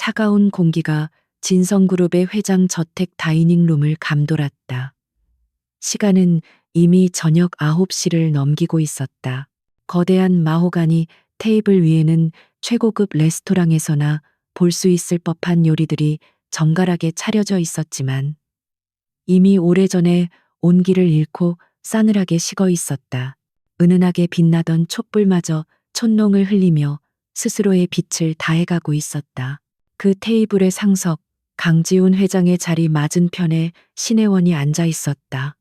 차가운 공기가 진성그룹의 회장 저택 다이닝룸을 감돌았다. 시간은 이미 저녁 9시를 넘기고 있었다. 거대한 마호가니 테이블 위에는 최고급 레스토랑에서나 볼 수 있을 법한 요리들이 정갈하게 차려져 있었지만 이미 오래전에 온기를 잃고 싸늘하게 식어 있었다. 은은하게 빛나던 촛불마저 촛농을 흘리며 스스로의 빛을 다해가고 있었다. 그 테이블의 상석, 강지훈 회장의 자리 맞은편에 신혜원이 앉아 있었다.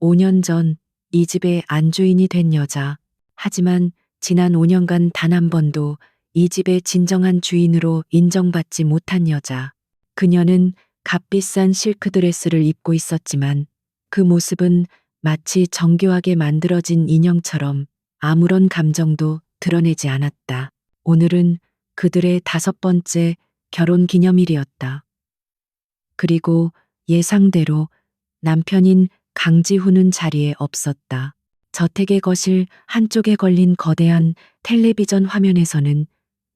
5년 전 이 집의 안주인이 된 여자. 하지만 지난 5년간 단 한 번도 이 집의 진정한 주인으로 인정받지 못한 여자. 그녀는 값비싼 실크드레스를 입고 있었지만 그 모습은 마치 정교하게 만들어진 인형처럼 아무런 감정도 드러내지 않았다. 오늘은 그들의 5번째 결혼 기념일이었다. 그리고 예상대로 남편인 강지훈은 자리에 없었다. 저택의 거실 한쪽에 걸린 거대한 텔레비전 화면에서는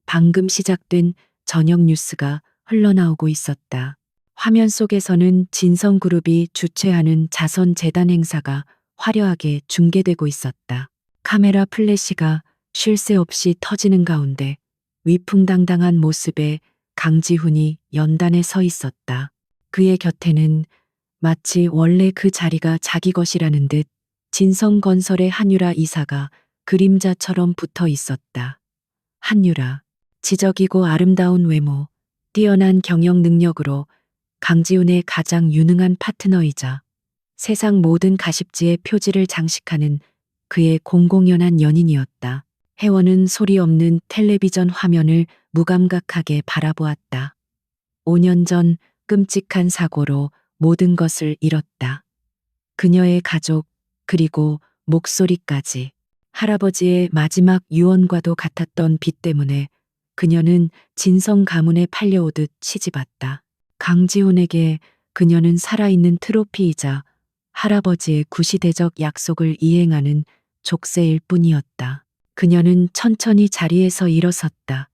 방금 시작된 저녁 뉴스가 흘러나오고 있었다. 화면 속에서는 진성그룹이 주최하는 자선재단 행사가 화려하게 중계되고 있었다. 카메라 플래시가 쉴 새 없이 터지는 가운데 위풍당당한 모습의 강지훈이 연단에 서 있었다. 그의 곁에는 마치 원래 그 자리가 자기 것이라는 듯 진성건설의 한유라 이사가 그림자처럼 붙어 있었다. 한유라, 지적이고 아름다운 외모, 뛰어난 경영 능력으로 강지훈의 가장 유능한 파트너이자 세상 모든 가십지의 표지를 장식하는 그의 공공연한 연인이었다. 혜원은 소리 없는 텔레비전 화면을 무감각하게 바라보았다. 5년 전 끔찍한 사고로 모든 것을 잃었다. 그녀의 가족, 그리고 목소리까지. 할아버지의 마지막 유언과도 같았던 빚 때문에 그녀는 진성 가문에 팔려오듯 시집왔다. 강지훈에게 그녀는 살아있는 트로피이자 할아버지의 구시대적 약속을 이행하는 족쇄일 뿐이었다. 그녀는 천천히 자리에서 일어섰다.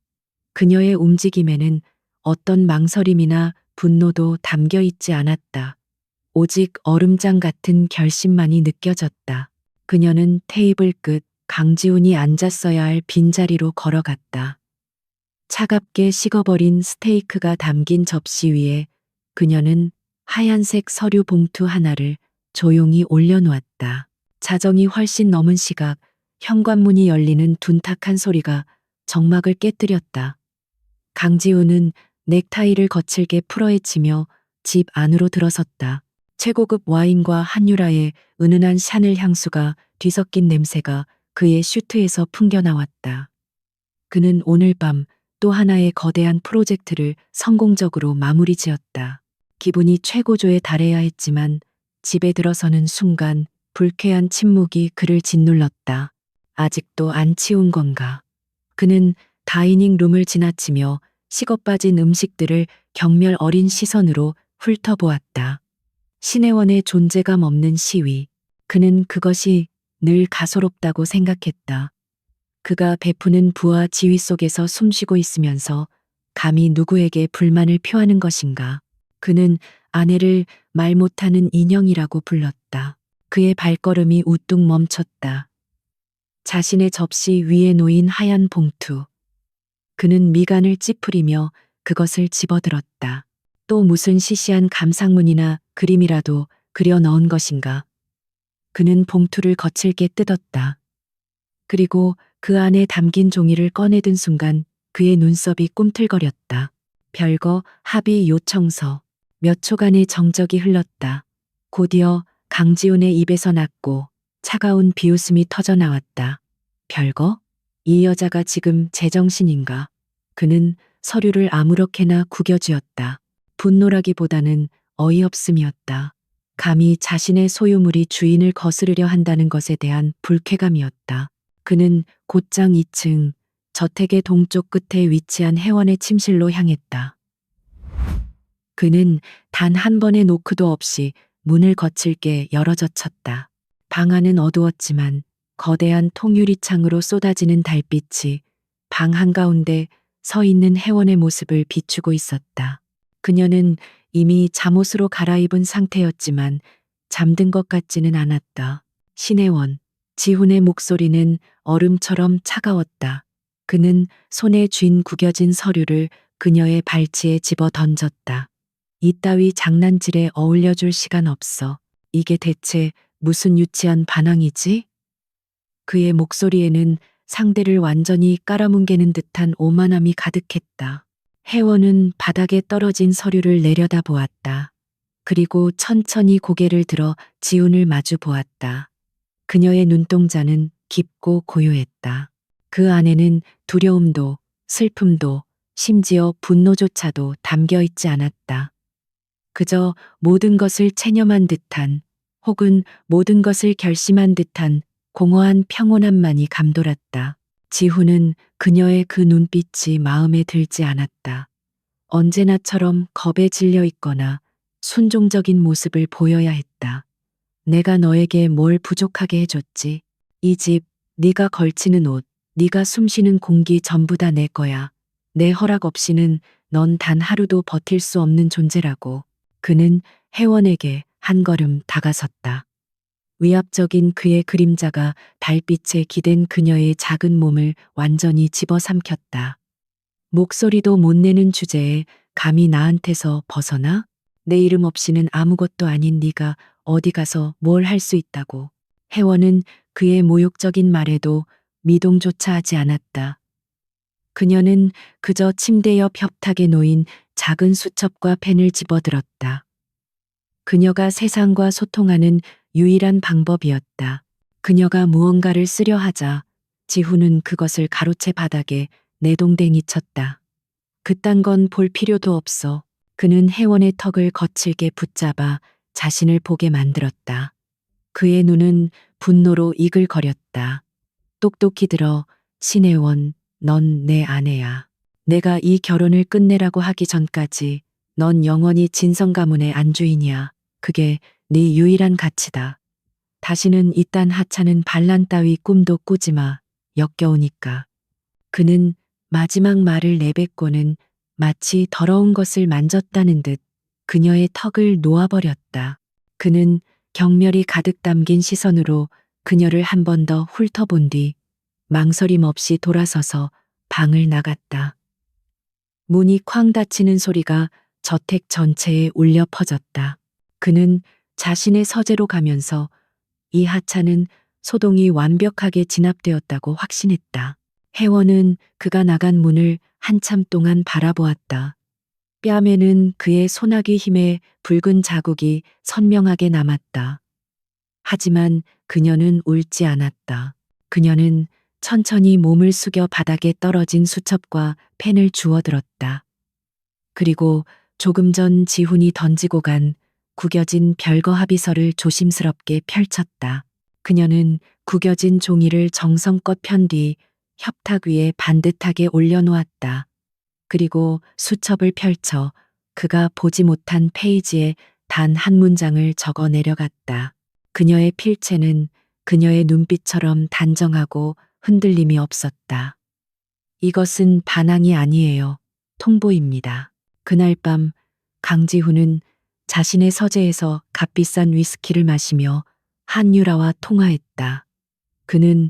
그녀의 움직임에는 어떤 망설임이나 분노도 담겨 있지 않았다. 오직 얼음장 같은 결심만이 느껴졌다. 그녀는 테이블 끝 강지훈이 앉았어야 할 빈자리로 걸어갔다. 차갑게 식어버린 스테이크가 담긴 접시 위에 그녀는 하얀색 서류 봉투 하나를 조용히 올려놓았다. 자정이 훨씬 넘은 시각 현관문이 열리는 둔탁한 소리가 정막을 깨뜨렸다. 강지훈은 넥타이를 거칠게 풀어헤치며 집 안으로 들어섰다. 최고급 와인과 한유라의 은은한 샤넬 향수가 뒤섞인 냄새가 그의 슈트에서 풍겨나왔다. 그는 오늘 밤 또 하나의 거대한 프로젝트를 성공적으로 마무리 지었다. 기분이 최고조에 달해야 했지만 집에 들어서는 순간 불쾌한 침묵이 그를 짓눌렀다. 아직도 안 치운 건가? 그는 다이닝 룸을 지나치며 식어빠진 음식들을 경멸 어린 시선으로 훑어보았다. 신혜원의 존재감 없는 시위. 그는 그것이 늘 가소롭다고 생각했다. 그가 베푸는 부와 지위 속에서 숨쉬고 있으면서 감히 누구에게 불만을 표하는 것인가. 그는 아내를 말 못하는 인형이라고 불렀다. 그의 발걸음이 우뚝 멈췄다. 자신의 접시 위에 놓인 하얀 봉투. 그는 미간을 찌푸리며 그것을 집어들었다. 또 무슨 시시한 감상문이나 그림이라도 그려 넣은 것인가. 그는 봉투를 거칠게 뜯었다. 그리고 그 안에 담긴 종이를 꺼내든 순간 그의 눈썹이 꿈틀거렸다. 별거 합의 요청서. 몇 초간의 정적이 흘렀다. 곧이어 강지훈의 입에서 낮고 차가운 비웃음이 터져나왔다. 별거? 이 여자가 지금 제정신인가? 그는 서류를 아무렇게나 구겨쥐었다. 분노라기보다는 어이없음이었다. 감히 자신의 소유물이 주인을 거스르려 한다는 것에 대한 불쾌감이었다. 그는 곧장 2층 저택의 동쪽 끝에 위치한 혜원의 침실로 향했다. 그는 단 한 번의 노크도 없이 문을 거칠게 열어젖혔다. 방 안은 어두웠지만 거대한 통유리창으로 쏟아지는 달빛이 방 한가운데 서 있는 혜원의 모습을 비추고 있었다. 그녀는 이미 잠옷으로 갈아입은 상태였지만 잠든 것 같지는 않았다. 신혜원, 지훈의 목소리는 얼음처럼 차가웠다. 그는 손에 쥔 구겨진 서류를 그녀의 발치에 집어 던졌다. 이따위 장난질에 어울려줄 시간 없어. 이게 대체 무슨 유치한 반항이지? 그의 목소리에는 상대를 완전히 깔아뭉개는 듯한 오만함이 가득했다. 혜원은 바닥에 떨어진 서류를 내려다 보았다. 그리고 천천히 고개를 들어 지훈을 마주 보았다. 그녀의 눈동자는 깊고 고요했다. 그 안에는 두려움도, 슬픔도, 심지어 분노조차도 담겨 있지 않았다. 그저 모든 것을 체념한 듯한, 혹은 모든 것을 결심한 듯한 공허한 평온함만이 감돌았다. 지훈은 그녀의 그 눈빛이 마음에 들지 않았다. 언제나처럼 겁에 질려 있거나 순종적인 모습을 보여야 했다. 내가 너에게 뭘 부족하게 해줬지? 이 집, 네가 걸치는 옷, 네가 숨쉬는 공기 전부 다 내 거야. 내 허락 없이는 넌 단 하루도 버틸 수 없는 존재라고. 그는 혜원에게 한 걸음 다가섰다. 위압적인 그의 그림자가 달빛에 기댄 그녀의 작은 몸을 완전히 집어삼켰다. 목소리도 못 내는 주제에 감히 나한테서 벗어나? 내 이름 없이는 아무것도 아닌 네가 어디 가서 뭘 할 수 있다고. 혜원은 그의 모욕적인 말에도 미동조차 하지 않았다. 그녀는 그저 침대 옆 협탁에 놓인 작은 수첩과 펜을 집어들었다. 그녀가 세상과 소통하는 유일한 방법이었다. 그녀가 무언가를 쓰려 하자 지훈은 그것을 가로채 바닥에 내동댕이 쳤다. 그딴 건 볼 필요도 없어. 그는 혜원의 턱을 거칠게 붙잡아 자신을 보게 만들었다. 그의 눈은 분노로 이글거렸다. 똑똑히 들어, 신혜원, 넌 내 아내야. 내가 이 결혼을 끝내라고 하기 전까지 넌 영원히 진성 가문의 안주인이야. 그게 네 유일한 가치다. 다시는 이딴 하찮은 반란 따위 꿈도 꾸지 마. 역겨우니까. 그는 마지막 말을 내뱉고는 마치 더러운 것을 만졌다는 듯 그녀의 턱을 놓아버렸다. 그는 경멸이 가득 담긴 시선으로 그녀를 한 번 더 훑어본 뒤 망설임 없이 돌아서서 방을 나갔다. 문이 쾅 닫히는 소리가 저택 전체에 울려 퍼졌다. 그는 자신의 서재로 가면서 이 하차는 소동이 완벽하게 진압되었다고 확신했다. 혜원은 그가 나간 문을 한참 동안 바라보았다. 뺨에는 그의 소나기 힘의 붉은 자국이 선명하게 남았다. 하지만 그녀는 울지 않았다. 그녀는 천천히 몸을 숙여 바닥에 떨어진 수첩과 펜을 주워들었다. 그리고 조금 전 지훈이 던지고 간 구겨진 별거 합의서를 조심스럽게 펼쳤다. 그녀는 구겨진 종이를 정성껏 편 뒤 협탁 위에 반듯하게 올려놓았다. 그리고 수첩을 펼쳐 그가 보지 못한 페이지에 단 한 문장을 적어 내려갔다. 그녀의 필체는 그녀의 눈빛처럼 단정하고 흔들림이 없었다. 이것은 반항이 아니에요. 통보입니다. 그날 밤 강지훈은 자신의 서재에서 값비싼 위스키를 마시며 한유라와 통화했다. 그는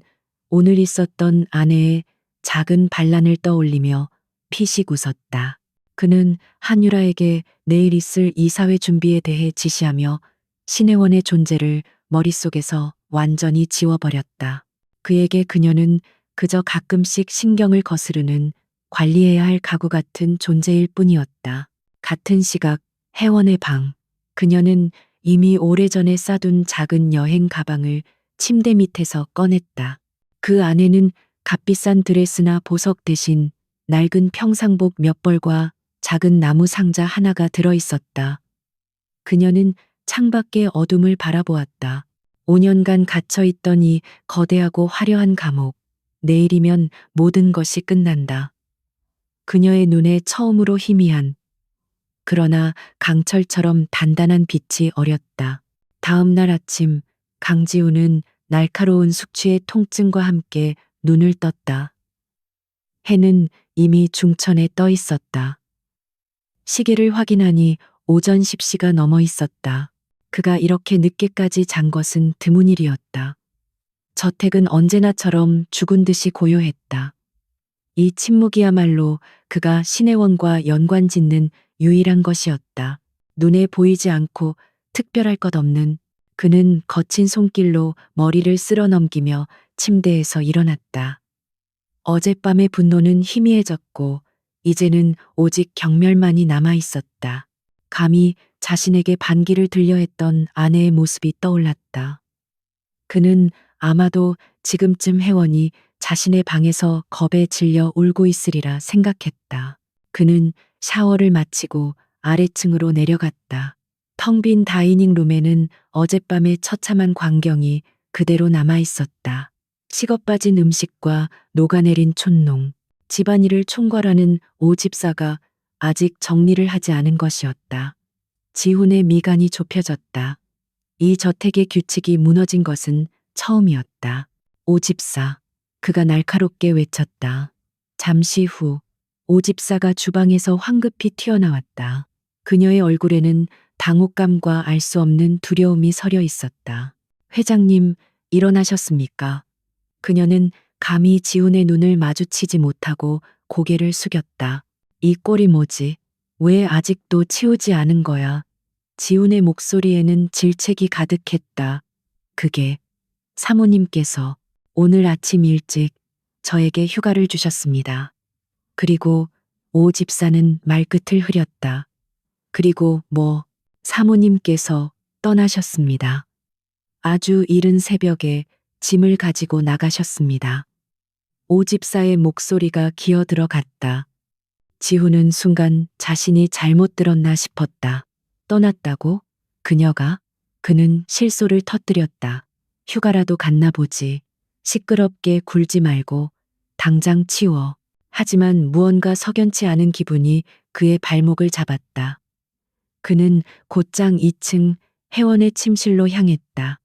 오늘 있었던 아내의 작은 반란을 떠올리며 피식 웃었다. 그는 한유라에게 내일 있을 이사회 준비에 대해 지시하며 신혜원의 존재를 머릿속에서 완전히 지워버렸다. 그에게 그녀는 그저 가끔씩 신경을 거스르는 관리해야 할 가구 같은 존재일 뿐이었다. 같은 시각 혜원의 방. 그녀는 이미 오래전에 싸둔 작은 여행 가방을 침대 밑에서 꺼냈다. 그 안에는 값비싼 드레스나 보석 대신 낡은 평상복 몇 벌과 작은 나무 상자 하나가 들어 있었다. 그녀는 창밖의 어둠을 바라보았다. 5년간 갇혀있던 이 거대하고 화려한 감옥. 내일이면 모든 것이 끝난다. 그녀의 눈에 처음으로 희미한, 그러나 강철처럼 단단한 빛이 어렸다. 다음 날 아침 강지우는 날카로운 숙취의 통증과 함께 눈을 떴다. 해는 이미 중천에 떠 있었다. 시계를 확인하니 오전 10시가 넘어 있었다. 그가 이렇게 늦게까지 잔 것은 드문 일이었다. 저택은 언제나처럼 죽은 듯이 고요했다. 이 침묵이야말로 그가 신혜원과 연관 짓는 유일한 것이었다. 눈에 보이지 않고 특별할 것 없는 그는 거친 손길로 머리를 쓸어 넘기며 침대에서 일어났다. 어젯밤의 분노는 희미해졌고 이제는 오직 경멸만이 남아 있었다. 감히 자신에게 반기를 들려 했던 아내의 모습이 떠올랐다. 그는 아마도 지금쯤 혜원이 자신의 방에서 겁에 질려 울고 있으리라 생각했다. 그는 샤워를 마치고 아래층으로 내려갔다. 텅 빈 다이닝 룸에는 어젯밤의 처참한 광경이 그대로 남아 있었다. 식어빠진 음식과 녹아내린 촛농, 집안일을 총괄하는 오집사가 아직 정리를 하지 않은 것이었다. 지훈의 미간이 좁혀졌다. 이 저택의 규칙이 무너진 것은 처음이었다. 오집사, 그가 날카롭게 외쳤다. 잠시 후 오집사가 주방에서 황급히 튀어나왔다. 그녀의 얼굴에는 당혹감과 알 수 없는 두려움이 서려 있었다. 회장님, 일어나셨습니까? 그녀는 감히 지훈의 눈을 마주치지 못하고 고개를 숙였다. 이 꼴이 뭐지? 왜 아직도 치우지 않은 거야? 지훈의 목소리에는 질책이 가득했다. 그게 사모님께서 오늘 아침 일찍 저에게 휴가를 주셨습니다. 그리고 오 집사는 말끝을 흐렸다. 그리고 사모님께서 떠나셨습니다. 아주 이른 새벽에 짐을 가지고 나가셨습니다. 오 집사의 목소리가 기어 들어갔다. 지훈은 순간 자신이 잘못 들었나 싶었다. 떠났다고? 그녀가? 그는 실소를 터뜨렸다. 휴가라도 갔나 보지. 시끄럽게 굴지 말고 당장 치워. 하지만 무언가 석연치 않은 기분이 그의 발목을 잡았다. 그는 곧장 2층 혜원의 침실로 향했다.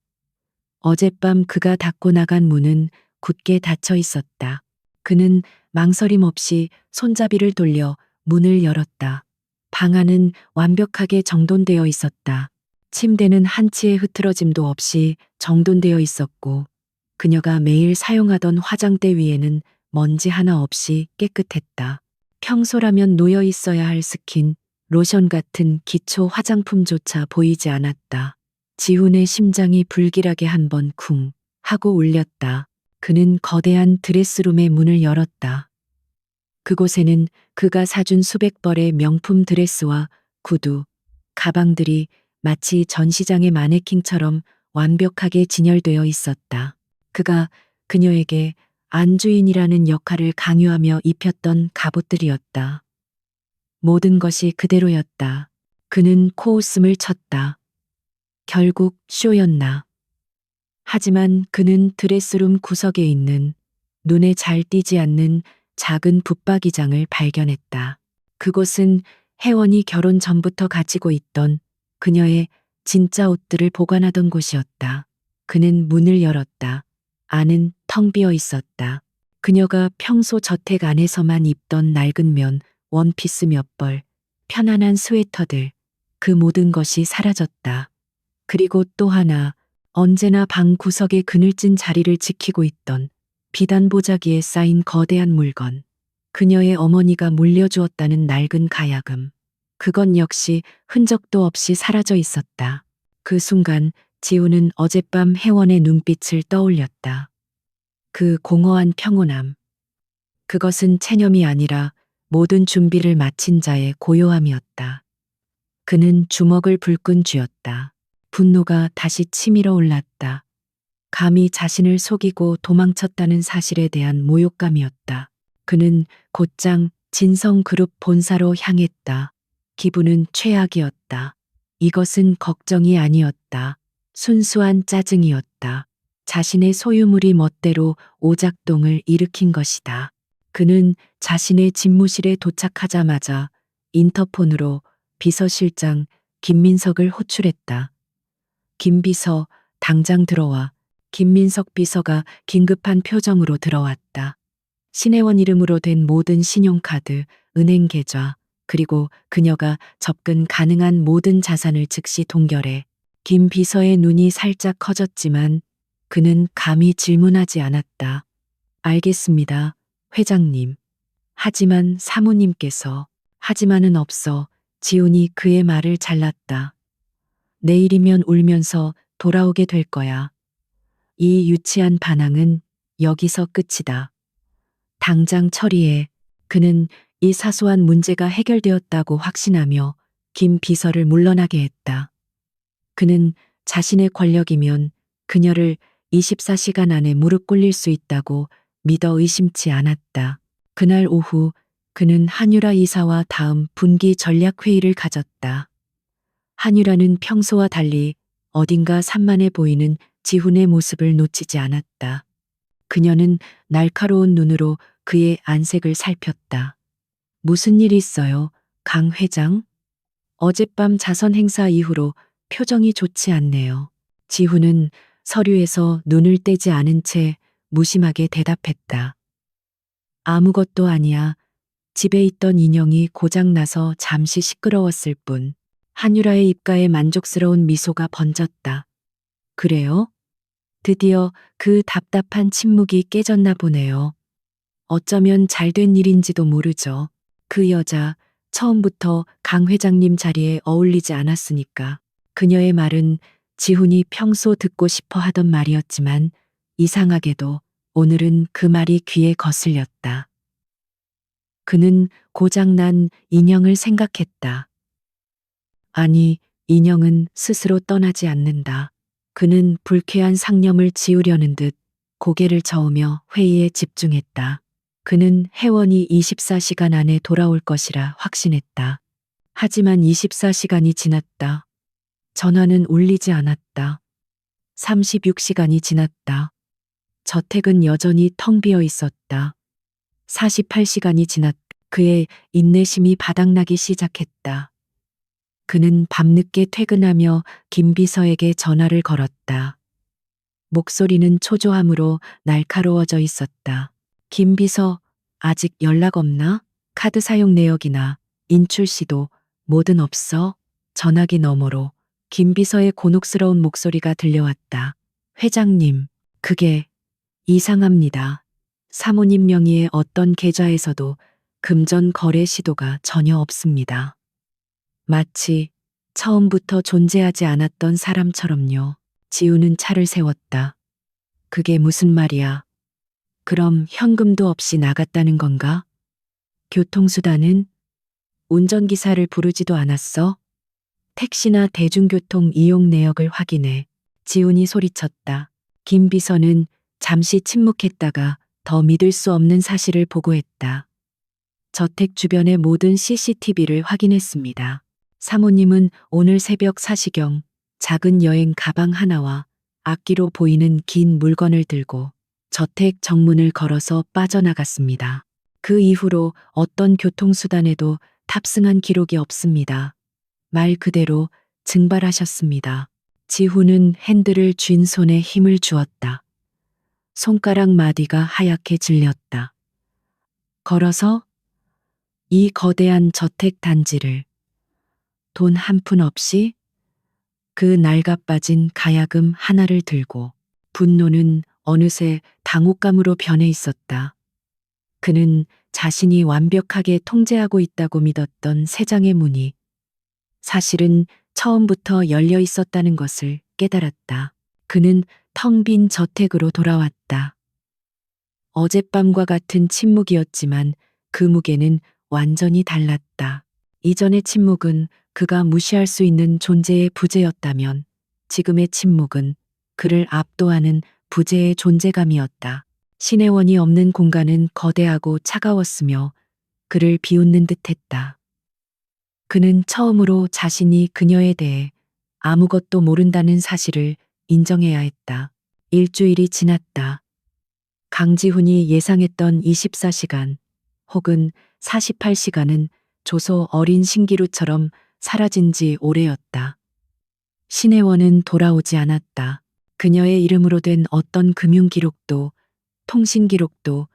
어젯밤 그가 닫고 나간 문은 굳게 닫혀 있었다. 그는 망설임 없이 손잡이를 돌려 문을 열었다. 방 안은 완벽하게 정돈되어 있었다. 침대는 한치의 흐트러짐도 없이 정돈되어 있었고 그녀가 매일 사용하던 화장대 위에는 먼지 하나 없이 깨끗했다. 평소라면 놓여 있어야 할 스킨, 로션 같은 기초 화장품조차 보이지 않았다. 지훈의 심장이 불길하게 한 번 쿵 하고 울렸다. 그는 거대한 드레스룸의 문을 열었다. 그곳에는 그가 사준 수백 벌의 명품 드레스와 구두, 가방들이 마치 전시장의 마네킹처럼 완벽하게 진열되어 있었다. 그가 그녀에게 안주인이라는 역할을 강요하며 입혔던 갑옷들이었다. 모든 것이 그대로였다. 그는 코웃음을 쳤다. 결국 쇼였나. 하지만 그는 드레스룸 구석에 있는 눈에 잘 띄지 않는 작은 붙박이장을 발견했다. 그곳은 혜원이 결혼 전부터 가지고 있던 그녀의 진짜 옷들을 보관하던 곳이었다. 그는 문을 열었다. 안은 텅 비어 있었다. 그녀가 평소 저택 안에서만 입던 낡은 면, 원피스 몇 벌, 편안한 스웨터들, 그 모든 것이 사라졌다. 그리고 또 하나, 언제나 방 구석에 그늘진 자리를 지키고 있던 비단 보자기에 쌓인 거대한 물건. 그녀의 어머니가 물려주었다는 낡은 가야금. 그건 역시 흔적도 없이 사라져 있었다. 그 순간 지우는 어젯밤 혜원의 눈빛을 떠올렸다. 그 공허한 평온함. 그것은 체념이 아니라 모든 준비를 마친 자의 고요함이었다. 그는 주먹을 불끈 쥐었다. 분노가 다시 치밀어 올랐다. 감히 자신을 속이고 도망쳤다는 사실에 대한 모욕감이었다. 그는 곧장 진성그룹 본사로 향했다. 기분은 최악이었다. 이것은 걱정이 아니었다. 순수한 짜증이었다. 자신의 소유물이 멋대로 오작동을 일으킨 것이다. 그는 자신의 집무실에 도착하자마자 인터폰으로 비서실장 김민석을 호출했다. 김 비서, 당장 들어와. 김민석 비서가 긴급한 표정으로 들어왔다. 신혜원 이름으로 된 모든 신용카드, 은행 계좌, 그리고 그녀가 접근 가능한 모든 자산을 즉시 동결해 김 비서의 눈이 살짝 커졌지만 그는 감히 질문하지 않았다. 알겠습니다, 회장님. 하지만 사모님께서 하지만은 없어. 지훈이 그의 말을 잘랐다. 내일이면 울면서 돌아오게 될 거야. 이 유치한 반항은 여기서 끝이다. 당장 처리해. 그는 이 사소한 문제가 해결되었다고 확신하며 김 비서를 물러나게 했다. 그는 자신의 권력이면 그녀를 24시간 안에 무릎 꿇릴 수 있다고 믿어 의심치 않았다. 그날 오후 그는 한유라 이사와 다음 분기 전략 회의를 가졌다. 한유라는 평소와 달리 어딘가 산만해 보이는 지훈의 모습을 놓치지 않았다. 그녀는 날카로운 눈으로 그의 안색을 살폈다. 무슨 일 있어요, 강 회장? 어젯밤 자선 행사 이후로 표정이 좋지 않네요. 지훈은 서류에서 눈을 떼지 않은 채 무심하게 대답했다. 아무것도 아니야. 집에 있던 인형이 고장나서 잠시 시끄러웠을 뿐. 한유라의 입가에 만족스러운 미소가 번졌다. 그래요? 드디어 그 답답한 침묵이 깨졌나 보네요. 어쩌면 잘된 일인지도 모르죠. 그 여자 처음부터 강 회장님 자리에 어울리지 않았으니까. 그녀의 말은 지훈이 평소 듣고 싶어 하던 말이었지만 이상하게도 오늘은 그 말이 귀에 거슬렸다. 그는 고장난 인형을 생각했다. 아니, 인형은 스스로 떠나지 않는다. 그는 불쾌한 상념을 지우려는 듯 고개를 저으며 회의에 집중했다. 그는 혜원이 24시간 안에 돌아올 것이라 확신했다. 하지만 24시간이 지났다. 전화는 울리지 않았다. 36시간이 지났다. 저택은 여전히 텅 비어 있었다. 48시간이 지났다. 그의 인내심이 바닥나기 시작했다. 그는 밤늦게 퇴근하며 김 비서에게 전화를 걸었다. 목소리는 초조함으로 날카로워져 있었다. 김 비서, 아직 연락 없나? 카드 사용 내역이나 인출 시도 뭐든 없어? 전화기 너머로 김 비서의 곤혹스러운 목소리가 들려왔다. 회장님, 그게 이상합니다. 사모님 명의의 어떤 계좌에서도 금전 거래 시도가 전혀 없습니다. 마치 처음부터 존재하지 않았던 사람처럼요. 지우는 차를 세웠다. 그게 무슨 말이야? 그럼 현금도 없이 나갔다는 건가? 교통수단은? 운전기사를 부르지도 않았어? 택시나 대중교통 이용 내역을 확인해. 지훈이 소리쳤다. 김 비서는 잠시 침묵했다가 더 믿을 수 없는 사실을 보고했다. 저택 주변의 모든 CCTV를 확인했습니다. 사모님은 오늘 새벽 4시경 작은 여행 가방 하나와 앞뒤로 보이는 긴 물건을 들고 저택 정문을 걸어서 빠져나갔습니다. 그 이후로 어떤 교통수단에도 탑승한 기록이 없습니다. 말 그대로 증발하셨습니다. 지훈은 핸들을 쥔 손에 힘을 주었다. 손가락 마디가 하얗게 질렸다. 걸어서 이 거대한 저택 단지를 돈 한 푼 없이 그 낡아빠진 가야금 하나를 들고 분노는 어느새 당혹감으로 변해 있었다. 그는 자신이 완벽하게 통제하고 있다고 믿었던 세 장의 문이 사실은 처음부터 열려 있었다는 것을 깨달았다. 그는 텅 빈 저택으로 돌아왔다. 어젯밤과 같은 침묵이었지만 그 무게는 완전히 달랐다. 이전의 침묵은 그가 무시할 수 있는 존재의 부재였다면 지금의 침묵은 그를 압도하는 부재의 존재감이었다. 신혜원이 없는 공간은 거대하고 차가웠으며 그를 비웃는 듯했다. 그는 처음으로 자신이 그녀에 대해 아무것도 모른다는 사실을 인정해야 했다. 일주일이 지났다. 강지훈이 예상했던 24시간 혹은 48시간은 조소 어린 신기루처럼 사라진 지 오래였다. 신혜원은 돌아오지 않았다. 그녀의 이름으로 된 어떤 금융기록도 통신기록도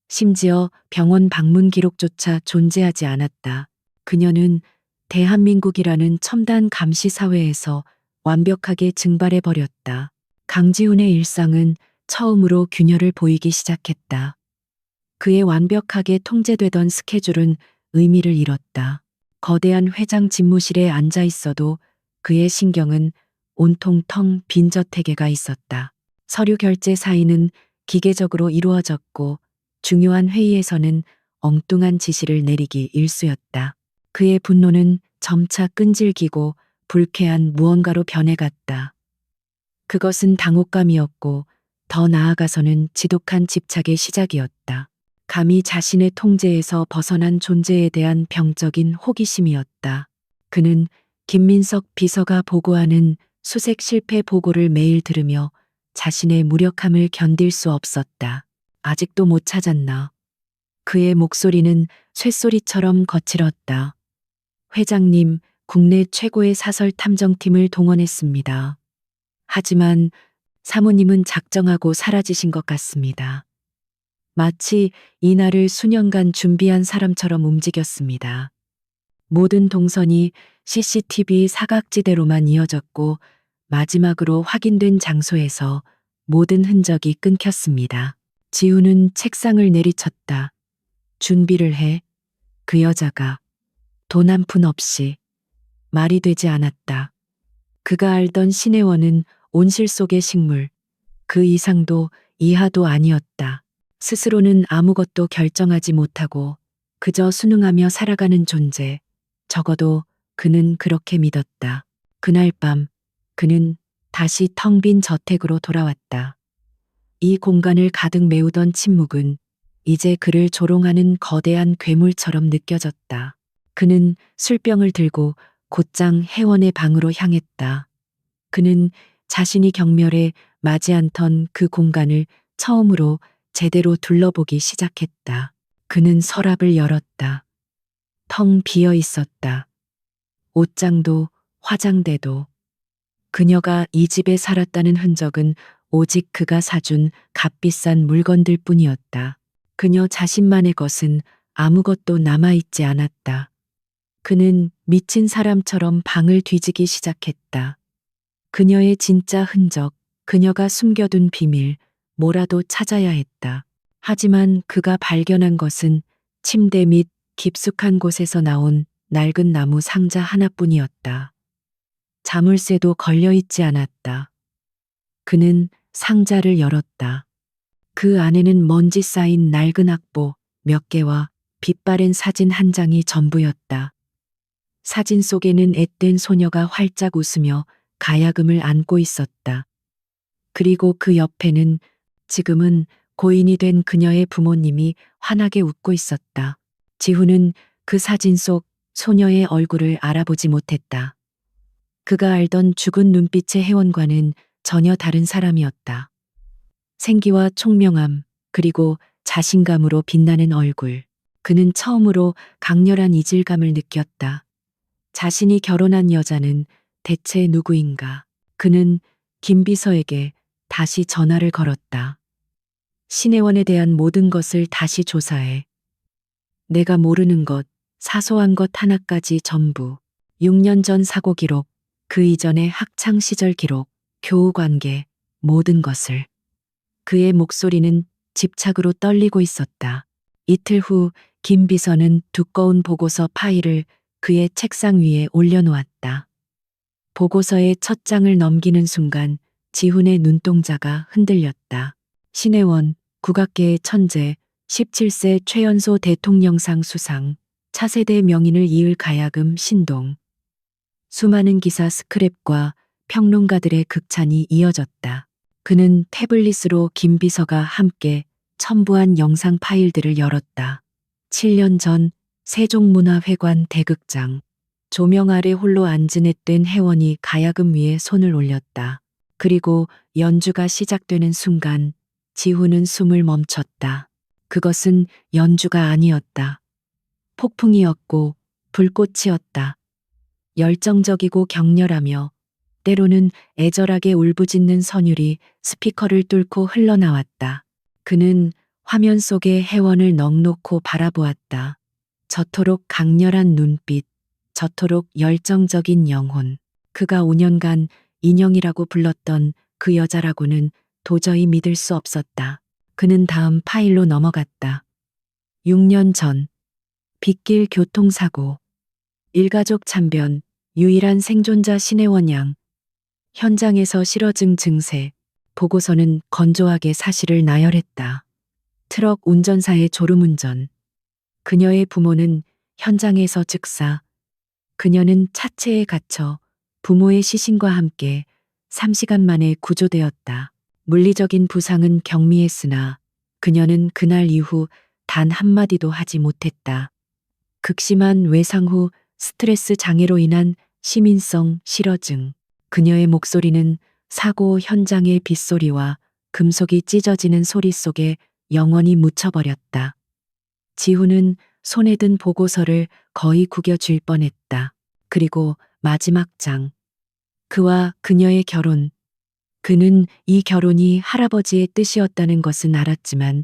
심지어 병원 방문 기록조차 존재하지 않았다. 그녀는 대한민국이라는 첨단 감시 사회에서 완벽하게 증발해 버렸다. 강지훈의 일상은 처음으로 균열을 보이기 시작했다. 그의 완벽하게 통제되던 스케줄은 의미를 잃었다. 거대한 회장 집무실에 앉아 있어도 그의 신경은 온통 텅 빈 저택에가 있었다. 서류 결제 사인은 기계적으로 이루어졌고 중요한 회의에서는 엉뚱한 지시를 내리기 일쑤였다. 그의 분노는 점차 끈질기고 불쾌한 무언가로 변해갔다. 그것은 당혹감이었고 더 나아가서는 지독한 집착의 시작이었다. 감히 자신의 통제에서 벗어난 존재에 대한 병적인 호기심이었다. 그는 김민석 비서가 보고하는 수색 실패 보고를 매일 들으며 자신의 무력함을 견딜 수 없었다. 아직도 못 찾았나. 그의 목소리는 쇳소리처럼 거칠었다. 회장님, 국내 최고의 사설 탐정팀을 동원했습니다. 하지만 사모님은 작정하고 사라지신 것 같습니다. 마치 이날을 수년간 준비한 사람처럼 움직였습니다. 모든 동선이 CCTV 사각지대로만 이어졌고 마지막으로 확인된 장소에서 모든 흔적이 끊겼습니다. 지우는 책상을 내리쳤다. 준비를 해. 그 여자가 돈 한 푼 없이. 말이 되지 않았다. 그가 알던 신혜원은 온실 속의 식물, 그 이상도 이하도 아니었다. 스스로는 아무것도 결정하지 못하고 그저 순응하며 살아가는 존재. 적어도 그는 그렇게 믿었다. 그날 밤 그는 다시 텅 빈 저택으로 돌아왔다. 이 공간을 가득 메우던 침묵은 이제 그를 조롱하는 거대한 괴물처럼 느껴졌다. 그는 술병을 들고 곧장 혜원의 방으로 향했다. 그는 자신이 경멸에 마지 않던 그 공간을 처음으로 제대로 둘러보기 시작했다. 그는 서랍을 열었다. 텅 비어 있었다. 옷장도 화장대도. 그녀가 이 집에 살았다는 흔적은 오직 그가 사준 값비싼 물건들 뿐이었다. 그녀 자신만의 것은 아무것도 남아있지 않았다. 그는 미친 사람처럼 방을 뒤지기 시작했다. 그녀의 진짜 흔적, 그녀가 숨겨둔 비밀, 뭐라도 찾아야 했다. 하지만 그가 발견한 것은 침대 밑 깊숙한 곳에서 나온 낡은 나무 상자 하나뿐이었다. 자물쇠도 걸려있지 않았다. 그는 상자를 열었다. 그 안에는 먼지 쌓인 낡은 악보 몇 개와 빛바랜 사진 한 장이 전부였다. 사진 속에는 앳된 소녀가 활짝 웃으며 가야금을 안고 있었다. 그리고 그 옆에는 지금은 고인이 된 그녀의 부모님이 환하게 웃고 있었다. 지훈은 그 사진 속 소녀의 얼굴을 알아보지 못했다. 그가 알던 죽은 눈빛의 혜원과는 전혀 다른 사람이었다. 생기와 총명함, 그리고 자신감으로 빛나는 얼굴. 그는 처음으로 강렬한 이질감을 느꼈다. 자신이 결혼한 여자는 대체 누구인가? 그는 김 비서에게 다시 전화를 걸었다. 신혜원에 대한 모든 것을 다시 조사해. 내가 모르는 것, 사소한 것 하나까지 전부. 6년 전 사고 기록, 그 이전의 학창 시절 기록, 교우 관계, 모든 것을. 그의 목소리는 집착으로 떨리고 있었다. 이틀 후 김 비서는 두꺼운 보고서 파일을 그의 책상 위에 올려놓았다. 보고서의 첫 장을 넘기는 순간 지훈의 눈동자가 흔들렸다. 신혜원, 국악계의 천재, 17세 최연소 대통령상 수상, 차세대 명인을 이을 가야금 신동. 수많은 기사 스크랩과 평론가들의 극찬이 이어졌다. 그는 태블릿으로 김 비서가 함께 첨부한 영상 파일들을 열었다. 7년 전 세종문화회관 대극장. 조명 아래 홀로 앉은 앳된 혜원이 가야금 위에 손을 올렸다. 그리고 연주가 시작되는 순간 지훈은 숨을 멈췄다. 그것은 연주가 아니었다. 폭풍이었고 불꽃이었다. 열정적이고 격렬하며 때로는 애절하게 울부짖는 선율이 스피커를 뚫고 흘러나왔다. 그는 화면 속의 혜원을 넋놓고 바라보았다. 저토록 강렬한 눈빛, 저토록 열정적인 영혼. 그가 5년간 인형이라고 불렀던 그 여자라고는 도저히 믿을 수 없었다. 그는 다음 파일로 넘어갔다. 6년 전, 빗길 교통사고. 일가족 참변, 유일한 생존자 신혜원 양. 현장에서 실어증 증세. 보고서는 건조하게 사실을 나열했다. 트럭 운전사의 졸음운전. 그녀의 부모는 현장에서 즉사. 그녀는 차체에 갇혀 부모의 시신과 함께 3시간 만에 구조되었다. 물리적인 부상은 경미했으나 그녀는 그날 이후 단 한마디도 하지 못했다. 극심한 외상 후 스트레스 장애로 인한 시민성 실어증. 그녀의 목소리는 사고 현장의 빗소리와 금속이 찢어지는 소리 속에 영원히 묻혀버렸다. 지훈은 손에 든 보고서를 거의 구겨쥘 뻔했다. 그리고 마지막 장. 그와 그녀의 결혼. 그는 이 결혼이 할아버지의 뜻이었다는 것은 알았지만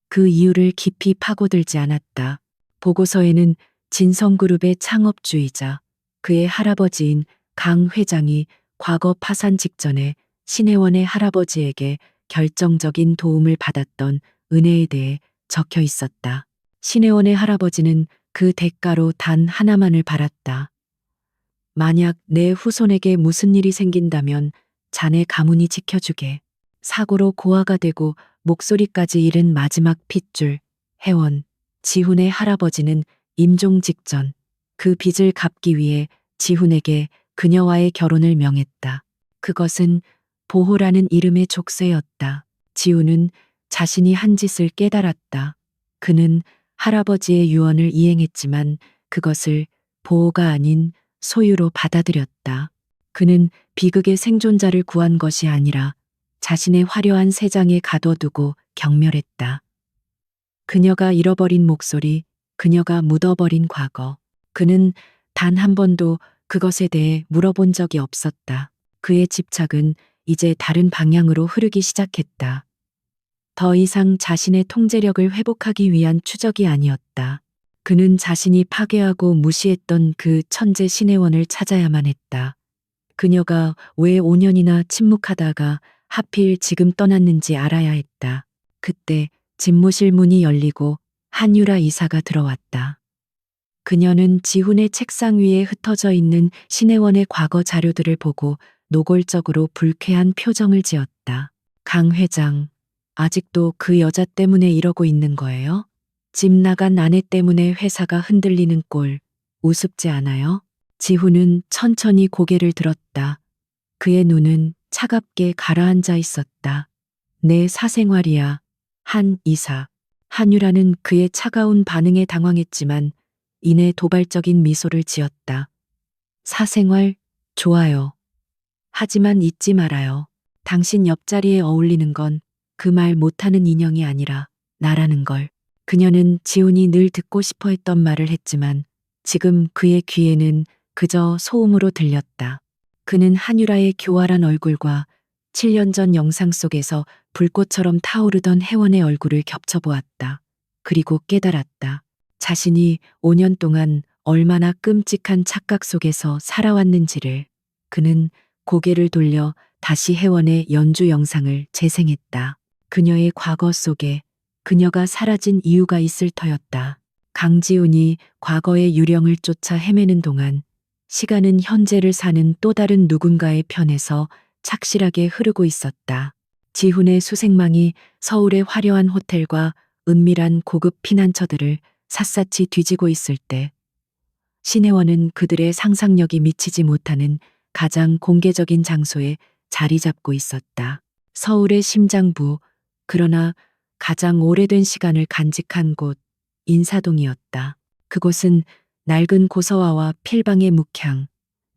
그 이유를 깊이 파고들지 않았다. 보고서에는 진성그룹의 창업주이자 그의 할아버지인 강 회장이 과거 파산 직전에 신혜원의 할아버지에게 결정적인 도움을 받았던 은혜에 대해 적혀 있었다. 신혜원의 할아버지는 그 대가로 단 하나만을 바랐다. 만약 내 후손에게 무슨 일이 생긴다면 자네 가문이 지켜주게. 사고로 고아가 되고 목소리까지 잃은 마지막 핏줄, 혜원. 지훈의 할아버지는 임종 직전 그 빚을 갚기 위해 지훈에게 그녀와의 결혼을 명했다. 그것은 보호라는 이름의 족쇄였다. 지훈은 자신이 한 짓을 깨달았다. 그는 할아버지의 유언을 이행했지만 그것을 보호가 아닌 소유로 받아들였다. 그는 비극의 생존자를 구한 것이 아니라 자신의 화려한 세장에 가둬두고 경멸했다. 그녀가 잃어버린 목소리, 그녀가 묻어버린 과거. 그는 단 한 번도 그것에 대해 물어본 적이 없었다. 그의 집착은 이제 다른 방향으로 흐르기 시작했다. 더 이상 자신의 통제력을 회복하기 위한 추적이 아니었다. 그는 자신이 파괴하고 무시했던 그 천재 신혜원을 찾아야만 했다. 그녀가 왜 5년이나 침묵하다가 하필 지금 떠났는지 알아야 했다. 그때 집무실 문이 열리고 한유라 이사가 들어왔다. 그녀는 지훈의 책상 위에 흩어져 있는 신혜원의 과거 자료들을 보고 노골적으로 불쾌한 표정을 지었다. 강 회장, 아직도 그 여자 때문에 이러고 있는 거예요? 집 나간 아내 때문에 회사가 흔들리는 꼴 우습지 않아요? 지훈은 천천히 고개를 들었다. 그의 눈은 차갑게 가라앉아 있었다. 내 사생활이야. 한 이사. 한유라는 그의 차가운 반응에 당황했지만 이내 도발적인 미소를 지었다. 사생활, 좋아요. 하지만 잊지 말아요. 당신 옆자리에 어울리는 건 그 말 못하는 인형이 아니라 나라는 걸. 그녀는 지훈이 늘 듣고 싶어 했던 말을 했지만 지금 그의 귀에는 그저 소음으로 들렸다. 그는 한유라의 교활한 얼굴과 7년 전 영상 속에서 불꽃처럼 타오르던 혜원의 얼굴을 겹쳐보았다. 그리고 깨달았다. 자신이 5년 동안 얼마나 끔찍한 착각 속에서 살아왔는지를. 그는 고개를 돌려 다시 혜원의 연주 영상을 재생했다. 그녀의 과거 속에 그녀가 사라진 이유가 있을 터였다. 강지훈이 과거의 유령을 쫓아 헤매는 동안 시간은 현재를 사는 또 다른 누군가의 편에서 착실하게 흐르고 있었다. 지훈의 수색망이 서울의 화려한 호텔과 은밀한 고급 피난처들을 샅샅이 뒤지고 있을 때 신혜원은 그들의 상상력이 미치지 못하는 가장 공개적인 장소에 자리 잡고 있었다. 서울의 심장부, 그러나 가장 오래된 시간을 간직한 곳, 인사동이었다. 그곳은 낡은 고서화와 필방의 묵향,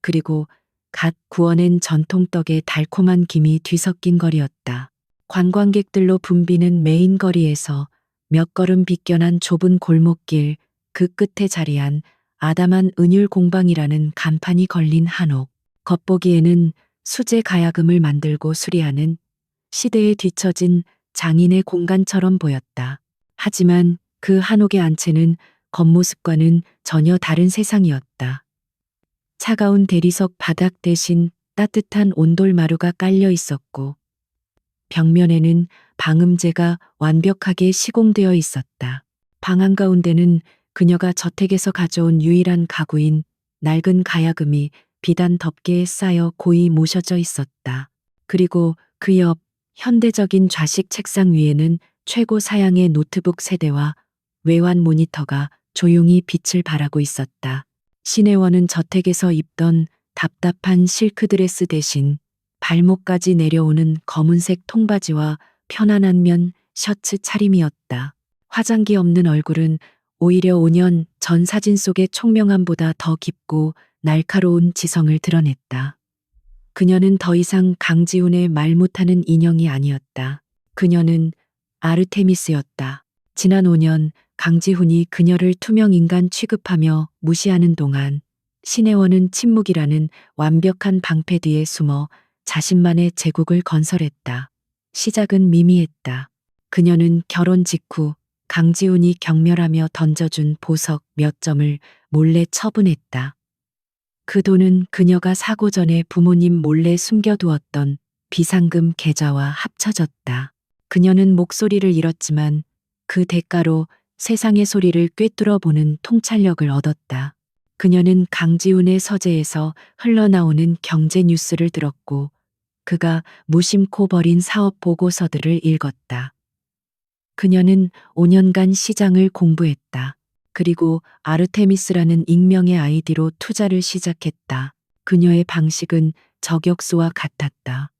그리고 갓 구워낸 전통떡의 달콤한 김이 뒤섞인 거리였다. 관광객들로 붐비는 메인 거리에서 몇 걸음 비껴난 좁은 골목길 그 끝에 자리한 아담한 은율 공방이라는 간판이 걸린 한옥. 겉보기에는 수제 가야금을 만들고 수리하는 시대에 뒤처진 장인의 공간처럼 보였다. 하지만 그 한옥의 안채는 겉모습과는 전혀 다른 세상이었다. 차가운 대리석 바닥 대신 따뜻한 온돌마루가 깔려 있었고 벽면에는 방음제가 완벽하게 시공되어 있었다. 방 한가운데는 그녀가 저택에서 가져온 유일한 가구인 낡은 가야금이 비단 덮개에 쌓여 고이 모셔져 있었다. 그리고 그 옆 현대적인 좌식 책상 위에는 최고 사양의 노트북 세대와 외환 모니터가 조용히 빛을 발하고 있었다. 신혜원은 저택에서 입던 답답한 실크드레스 대신 발목까지 내려오는 검은색 통바지와 편안한 면 셔츠 차림이었다. 화장기 없는 얼굴은 오히려 5년 전 사진 속의 총명함보다 더 깊고 날카로운 지성을 드러냈다. 그녀는 더 이상 강지훈의 말 못하는 인형이 아니었다. 그녀는 아르테미스였다. 지난 5년 강지훈이 그녀를 투명 인간 취급하며 무시하는 동안 신혜원은 침묵이라는 완벽한 방패 뒤에 숨어 자신만의 제국을 건설했다. 시작은 미미했다. 그녀는 결혼 직후 강지훈이 경멸하며 던져준 보석 몇 점을 몰래 처분했다. 그 돈은 그녀가 사고 전에 부모님 몰래 숨겨두었던 비상금 계좌와 합쳐졌다. 그녀는 목소리를 잃었지만 그 대가로 세상의 소리를 꿰뚫어 보는 통찰력을 얻었다. 그녀는 강지훈의 서재에서 흘러나오는 경제 뉴스를 들었고 그가 무심코 벌인 사업 보고서들을 읽었다. 그녀는 5년간 시장을 공부했다. 그리고 아르테미스라는 익명의 아이디로 투자를 시작했다. 그녀의 방식은 저격수와 같았다.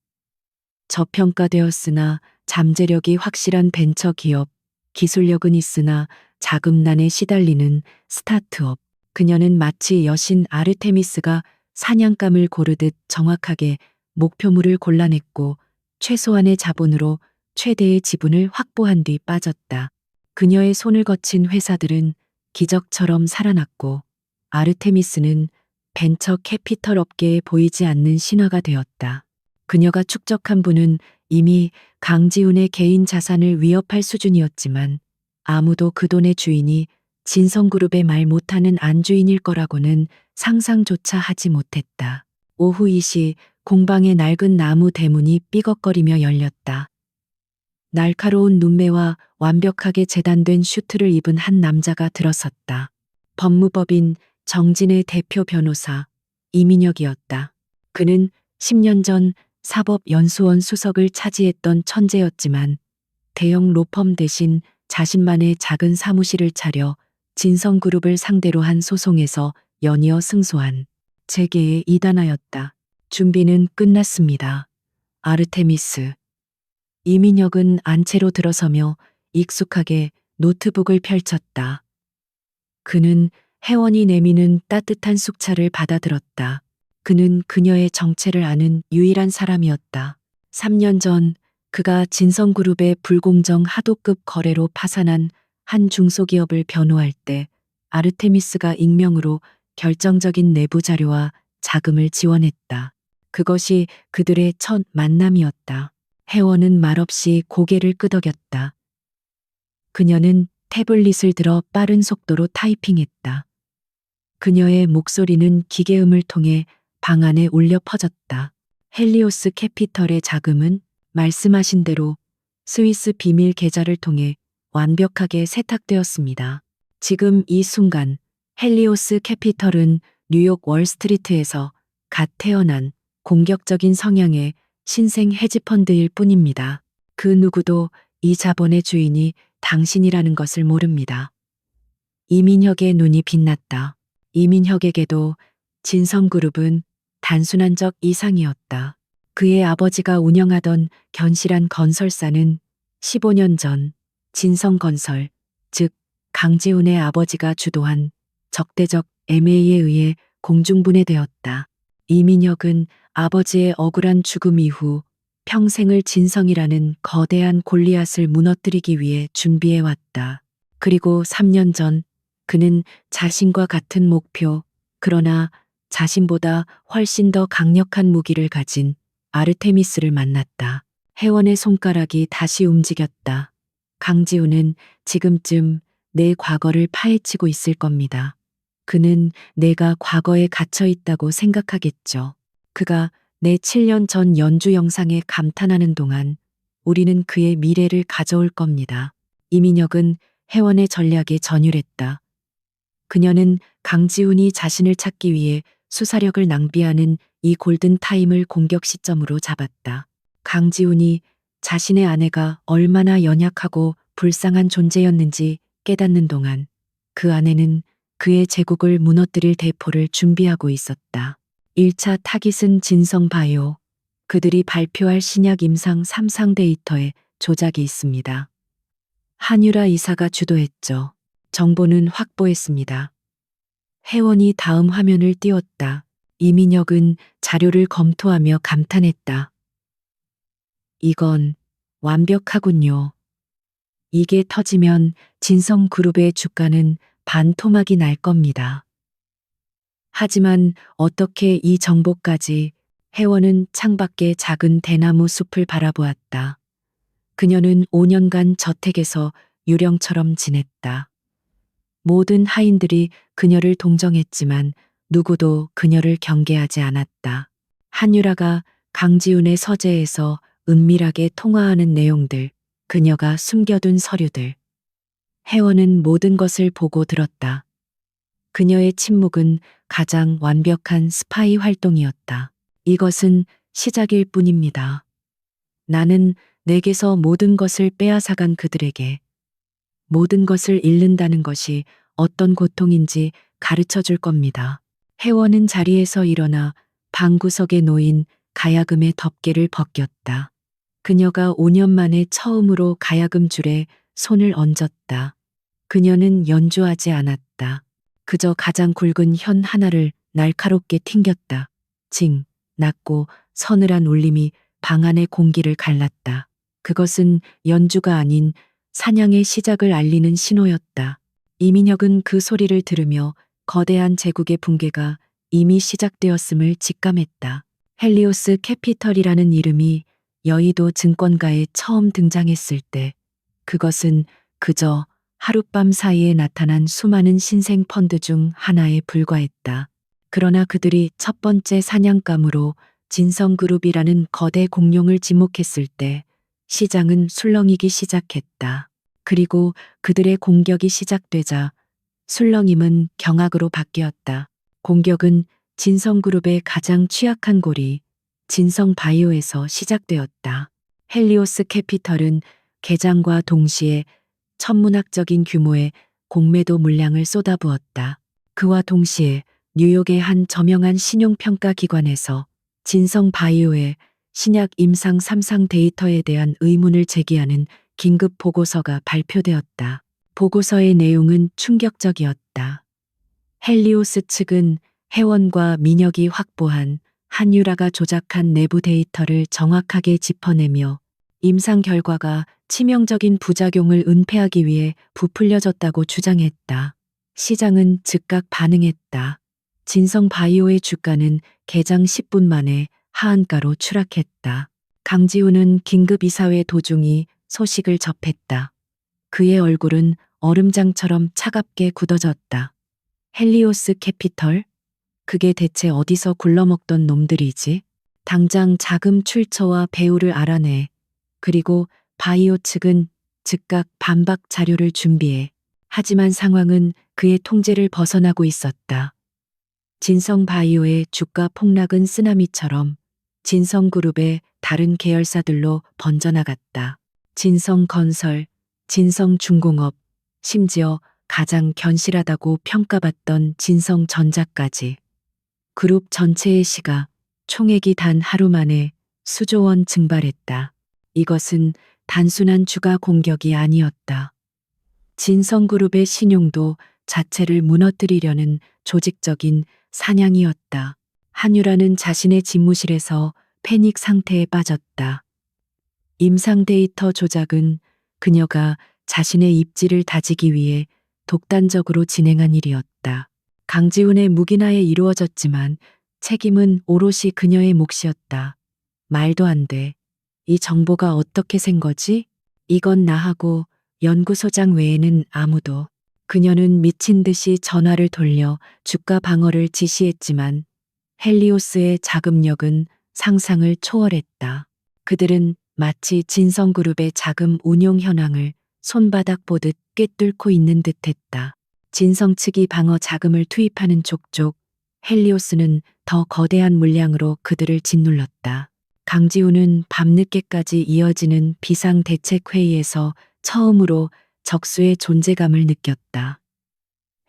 저평가되었으나 잠재력이 확실한 벤처 기업, 기술력은 있으나 자금난에 시달리는 스타트업. 그녀는 마치 여신 아르테미스가 사냥감을 고르듯 정확하게 목표물을 골라냈고 최소한의 자본으로 최대의 지분을 확보한 뒤 빠졌다. 그녀의 손을 거친 회사들은 기적처럼 살아났고 아르테미스는 벤처 캐피털 업계에 보이지 않는 신화가 되었다. 그녀가 축적한 부는 이미 강지훈의 개인 자산을 위협할 수준이었지만 아무도 그 돈의 주인이 진성그룹의 말 못하는 안주인일 거라고는 상상조차 하지 못했다. 오후 2시 공방의 낡은 나무 대문이 삐걱거리며 열렸다. 날카로운 눈매와 완벽하게 재단된 슈트를 입은 한 남자가 들어섰다. 법무법인 정진의 대표 변호사 이민혁이었다. 그는 10년 전 사법연수원 수석을 차지했던 천재였지만 대형 로펌 대신 자신만의 작은 사무실을 차려 진성그룹을 상대로 한 소송에서 연이어 승소한 재계의 이단아였다. 준비는 끝났습니다. 아르테미스. 이민혁은 안채로 들어서며 익숙하게 노트북을 펼쳤다. 그는 혜원이 내미는 따뜻한 숙차를 받아들었다. 그는 그녀의 정체를 아는 유일한 사람이었다. 3년 전 그가 진성그룹의 불공정 하도급 거래로 파산한 한 중소기업을 변호할 때 아르테미스가 익명으로 결정적인 내부 자료와 자금을 지원했다. 그것이 그들의 첫 만남이었다. 혜원은 말없이 고개를 끄덕였다. 그녀는 태블릿을 들어 빠른 속도로 타이핑했다. 그녀의 목소리는 기계음을 통해 방 안에 울려 퍼졌다. 헬리오스 캐피털의 자금은 말씀하신 대로 스위스 비밀 계좌를 통해 완벽하게 세탁되었습니다. 지금 이 순간 헬리오스 캐피털은 뉴욕 월스트리트에서 갓 태어난 공격적인 성향의 신생 헤지펀드일 뿐입니다. 그 누구도 이 자본의 주인이 당신이라는 것을 모릅니다. 이민혁의 눈이 빛났다. 이민혁에게도 진성그룹은 단순한 적 이상이었다. 그의 아버지가 운영하던 견실한 건설사는 15년 전 진성건설, 즉 강지훈의 아버지가 주도한 적대적 MA에 의해 공중분해되었다. 이민혁은 아버지의 억울한 죽음 이후 평생을 진성이라는 거대한 골리앗을 무너뜨리기 위해 준비해왔다. 그리고 3년 전 그는 자신과 같은 목표, 그러나 자신보다 훨씬 더 강력한 무기를 가진 아르테미스를 만났다. 혜원의 손가락이 다시 움직였다. 강지우는 지금쯤 내 과거를 파헤치고 있을 겁니다. 그는 내가 과거에 갇혀 있다고 생각하겠죠. 그가 내 7년 전 연주 영상에 감탄하는 동안 우리는 그의 미래를 가져올 겁니다. 이민혁은 혜원의 전략에 전율했다. 그녀는 강지훈이 자신을 찾기 위해 수사력을 낭비하는 이 골든 타임을 공격 시점으로 잡았다. 강지훈이 자신의 아내가 얼마나 연약하고 불쌍한 존재였는지 깨닫는 동안 그 아내는 그의 제국을 무너뜨릴 대포를 준비하고 있었다. 1차 타깃은 진성바이오. 그들이 발표할 신약 임상 3상 데이터에 조작이 있습니다. 한유라 이사가 주도했죠. 정보는 확보했습니다. 혜원이 다음 화면을 띄웠다. 이민혁은 자료를 검토하며 감탄했다. 이건 완벽하군요. 이게 터지면 진성그룹의 주가는 반토막이 날 겁니다. 하지만 어떻게 이 정보까지? 혜원은 창밖의 작은 대나무 숲을 바라보았다. 그녀는 5년간 저택에서 유령처럼 지냈다. 모든 하인들이 그녀를 동정했지만 누구도 그녀를 경계하지 않았다. 한유라가 강지훈의 서재에서 은밀하게 통화하는 내용들, 그녀가 숨겨둔 서류들. 혜원은 모든 것을 보고 들었다. 그녀의 침묵은 가장 완벽한 스파이 활동이었다. 이것은 시작일 뿐입니다. 나는 내게서 모든 것을 빼앗아간 그들에게 모든 것을 잃는다는 것이 어떤 고통인지 가르쳐 줄 겁니다. 혜원은 자리에서 일어나 방구석에 놓인 가야금의 덮개를 벗겼다. 그녀가 5년 만에 처음으로 가야금 줄에 손을 얹었다. 그녀는 연주하지 않았다. 그저 가장 굵은 현 하나를 날카롭게 튕겼다. 징, 낮고 서늘한 울림이 방 안의 공기를 갈랐다. 그것은 연주가 아닌 사냥의 시작을 알리는 신호였다. 이민혁은 그 소리를 들으며 거대한 제국의 붕괴가 이미 시작되었음을 직감했다. 헬리오스 캐피털이라는 이름이 여의도 증권가에 처음 등장했을 때 그것은 그저 하룻밤 사이에 나타난 수많은 신생 펀드 중 하나에 불과했다. 그러나 그들이 첫 번째 사냥감으로 진성그룹이라는 거대 공룡을 지목했을 때 시장은 술렁이기 시작했다. 그리고 그들의 공격이 시작되자 술렁임은 경악으로 바뀌었다. 공격은 진성그룹의 가장 취약한 고리, 진성바이오에서 시작되었다. 헬리오스 캐피털은 개장과 동시에 천문학적인 규모의 공매도 물량을 쏟아부었다. 그와 동시에 뉴욕의 한 저명한 신용평가 기관에서 진성바이오의 신약 임상 3상 데이터에 대한 의문을 제기하는 긴급 보고서가 발표되었다. 보고서의 내용은 충격적이었다. 헬리오스 측은 혜원과 민혁이 확보한 한유라가 조작한 내부 데이터를 정확하게 짚어내며 임상 결과가 치명적인 부작용을 은폐하기 위해 부풀려졌다고 주장했다. 시장은 즉각 반응했다. 진성바이오의 주가는 개장 10분 만에 하한가로 추락했다. 강지훈은 긴급 이사회 도중이 소식을 접했다. 그의 얼굴은 얼음장처럼 차갑게 굳어졌다. 헬리오스 캐피털? 그게 대체 어디서 굴러먹던 놈들이지? 당장 자금 출처와 배후를 알아내. 그리고 바이오 측은 즉각 반박 자료를 준비해. 하지만 상황은 그의 통제를 벗어나고 있었다. 진성바이오의 주가 폭락은 쓰나미처럼 진성그룹의 다른 계열사들로 번져나갔다. 진성건설, 진성중공업, 심지어 가장 견실하다고 평가받던 진성전자까지. 그룹 전체의 시가 총액이 단 하루 만에 수조 원 증발했다. 이것은 단순한 주가 공격이 아니었다. 진성그룹의 신용도 자체를 무너뜨리려는 조직적인 사냥이었다. 한유라는 자신의 집무실에서 패닉 상태에 빠졌다. 임상 데이터 조작은 그녀가 자신의 입지를 다지기 위해 독단적으로 진행한 일이었다. 강지훈의 묵인하에 이루어졌지만 책임은 오롯이 그녀의 몫이었다. 말도 안 돼. 이 정보가 어떻게 생 거지? 이건 나하고 연구소장 외에는 아무도. 그녀는 미친 듯이 전화를 돌려 주가 방어를 지시했지만 헬리오스의 자금력은 상상을 초월했다. 그들은 마치 진성그룹의 자금 운용 현황을 손바닥 보듯 꿰뚫고 있는 듯했다. 진성 측이 방어 자금을 투입하는 족족 헬리오스는 더 거대한 물량으로 그들을 짓눌렀다. 강지훈은 밤늦게까지 이어지는 비상대책회의에서 처음으로 적수의 존재감을 느꼈다.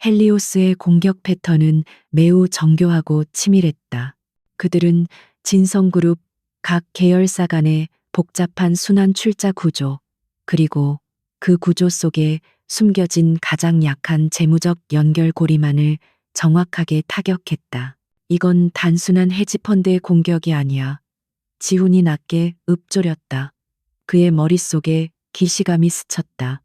헬리오스의 공격 패턴은 매우 정교하고 치밀했다. 그들은 진성그룹 각 계열사 간의 복잡한 순환 출자 구조, 그리고 그 구조 속에 숨겨진 가장 약한 재무적 연결고리만을 정확하게 타격했다. 이건 단순한 헤지펀드의 공격이 아니야. 지훈이 낮게 읊조렸다. 그의 머릿속에 기시감이 스쳤다.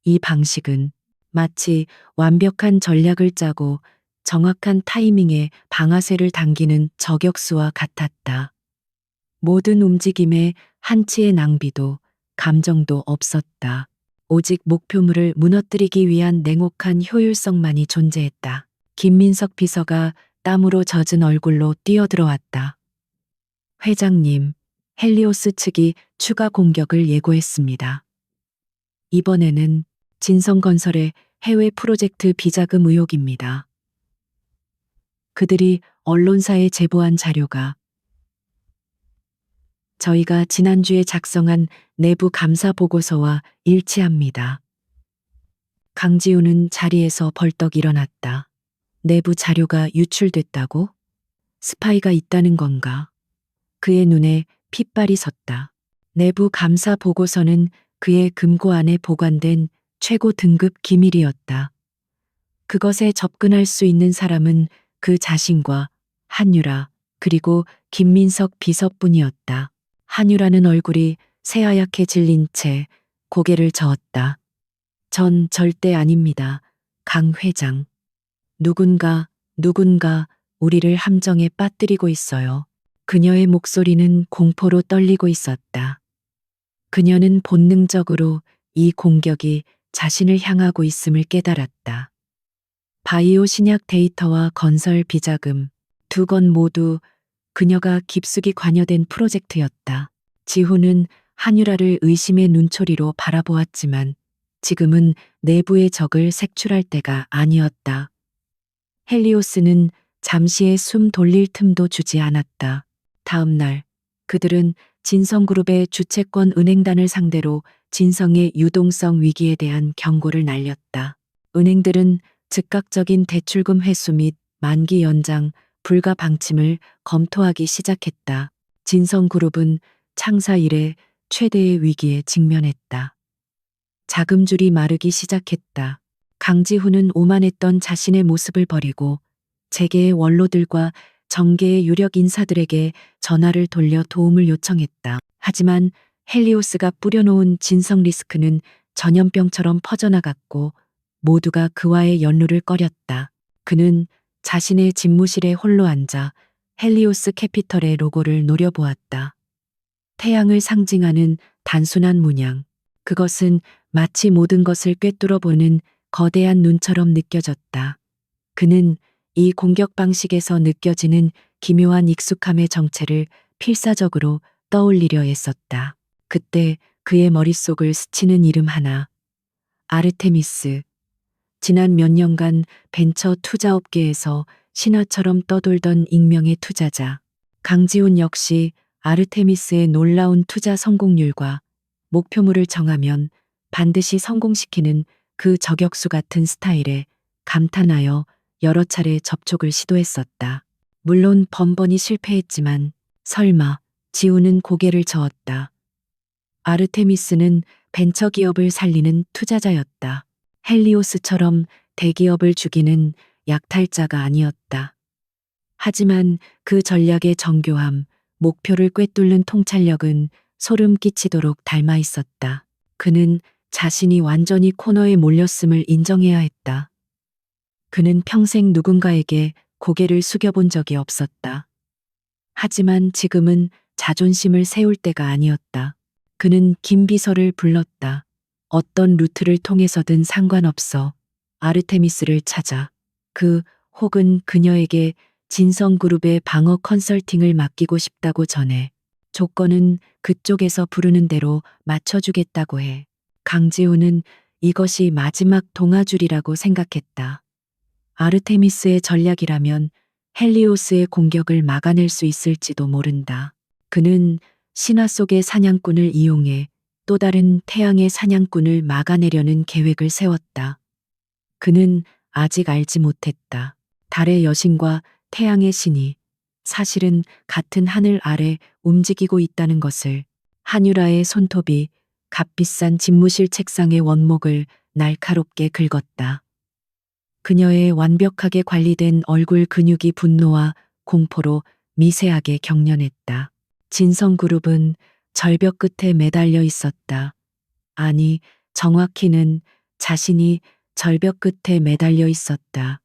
이 방식은 마치 완벽한 전략을 짜고 정확한 타이밍에 방아쇠를 당기는 저격수와 같았다. 모든 움직임에 한치의 낭비도 감정도 없었다. 오직 목표물을 무너뜨리기 위한 냉혹한 효율성만이 존재했다. 김민석 비서가 땀으로 젖은 얼굴로 뛰어들어왔다. 회장님, 헬리오스 측이 추가 공격을 예고했습니다. 이번에는 진성건설의 해외 프로젝트 비자금 의혹입니다. 그들이 언론사에 제보한 자료가 저희가 지난주에 작성한 내부 감사 보고서와 일치합니다. 강지훈은 자리에서 벌떡 일어났다. 내부 자료가 유출됐다고? 스파이가 있다는 건가? 그의 눈에 핏발이 섰다. 내부 감사 보고서는 그의 금고 안에 보관된 최고 등급 기밀이었다. 그것에 접근할 수 있는 사람은 그 자신과 한유라 그리고 김민석 비서뿐이었다. 한유라는 얼굴이 새하얗게 질린 채 고개를 저었다. 전 절대 아닙니다. 강 회장. 누군가 우리를 함정에 빠뜨리고 있어요. 그녀의 목소리는 공포로 떨리고 있었다. 그녀는 본능적으로 이 공격이 자신을 향하고 있음을 깨달았다. 바이오 신약 데이터와 건설 비자금 두 건 모두 그녀가 깊숙이 관여된 프로젝트였다. 지훈은 한유라를 의심의 눈초리로 바라보았지만 지금은 내부의 적을 색출할 때가 아니었다. 헬리오스는 잠시의 숨 돌릴 틈도 주지 않았다. 다음 날 그들은 진성그룹의 주채권 은행단을 상대로 진성의 유동성 위기에 대한 경고를 날렸다. 은행들은 즉각적인 대출금 회수 및 만기 연장, 불가 방침을 검토하기 시작했다. 진성그룹은 창사 이래 최대의 위기에 직면했다. 자금줄이 마르기 시작했다. 강지훈은 오만했던 자신의 모습을 버리고 재계의 원로들과 정계의 유력 인사들에게 전화를 돌려 도움을 요청했다. 하지만 헬리오스가 뿌려놓은 진성 리스크는 전염병처럼 퍼져나갔고 모두가 그와의 연루를 꺼렸다. 그는 자신의 집무실에 홀로 앉아 헬리오스 캐피털의 로고를 노려보았다. 태양을 상징하는 단순한 문양. 그것은 마치 모든 것을 꿰뚫어 보는 거대한 눈처럼 느껴졌다. 그는 이 공격 방식에서 느껴지는 기묘한 익숙함의 정체를 필사적으로 떠올리려 애썼다. 그때 그의 머릿속을 스치는 이름 하나. 아르테미스. 지난 몇 년간 벤처 투자업계에서 신화처럼 떠돌던 익명의 투자자. 강지훈 역시 아르테미스의 놀라운 투자 성공률과 목표물을 정하면 반드시 성공시키는 그 저격수 같은 스타일에 감탄하여 여러 차례 접촉을 시도했었다. 물론 번번이 실패했지만 설마. 지훈은 고개를 저었다. 아르테미스는 벤처기업을 살리는 투자자였다. 헬리오스처럼 대기업을 죽이는 약탈자가 아니었다. 하지만 그 전략의 정교함, 목표를 꿰뚫는 통찰력은 소름 끼치도록 닮아 있었다. 그는 자신이 완전히 코너에 몰렸음을 인정해야 했다. 그는 평생 누군가에게 고개를 숙여본 적이 없었다. 하지만 지금은 자존심을 세울 때가 아니었다. 그는 김 비서를 불렀다. 어떤 루트를 통해서든 상관없어. 아르테미스를 찾아. 혹은 그녀에게 진성그룹의 방어 컨설팅을 맡기고 싶다고 전해. 조건은 그쪽에서 부르는 대로 맞춰주겠다고 해. 강지우는 이것이 마지막 동아줄이라고 생각했다. 아르테미스의 전략이라면 헬리오스의 공격을 막아낼 수 있을지도 모른다. 그는 신화 속의 사냥꾼을 이용해 또 다른 태양의 사냥꾼을 막아내려는 계획을 세웠다. 그는 아직 알지 못했다. 달의 여신과 태양의 신이 사실은 같은 하늘 아래 움직이고 있다는 것을. 한유라의 손톱이 값비싼 집무실 책상의 원목을 날카롭게 긁었다. 그녀의 완벽하게 관리된 얼굴 근육이 분노와 공포로 미세하게 경련했다. 진성그룹은 절벽 끝에 매달려 있었다. 아니, 정확히는 자신이 절벽 끝에 매달려 있었다.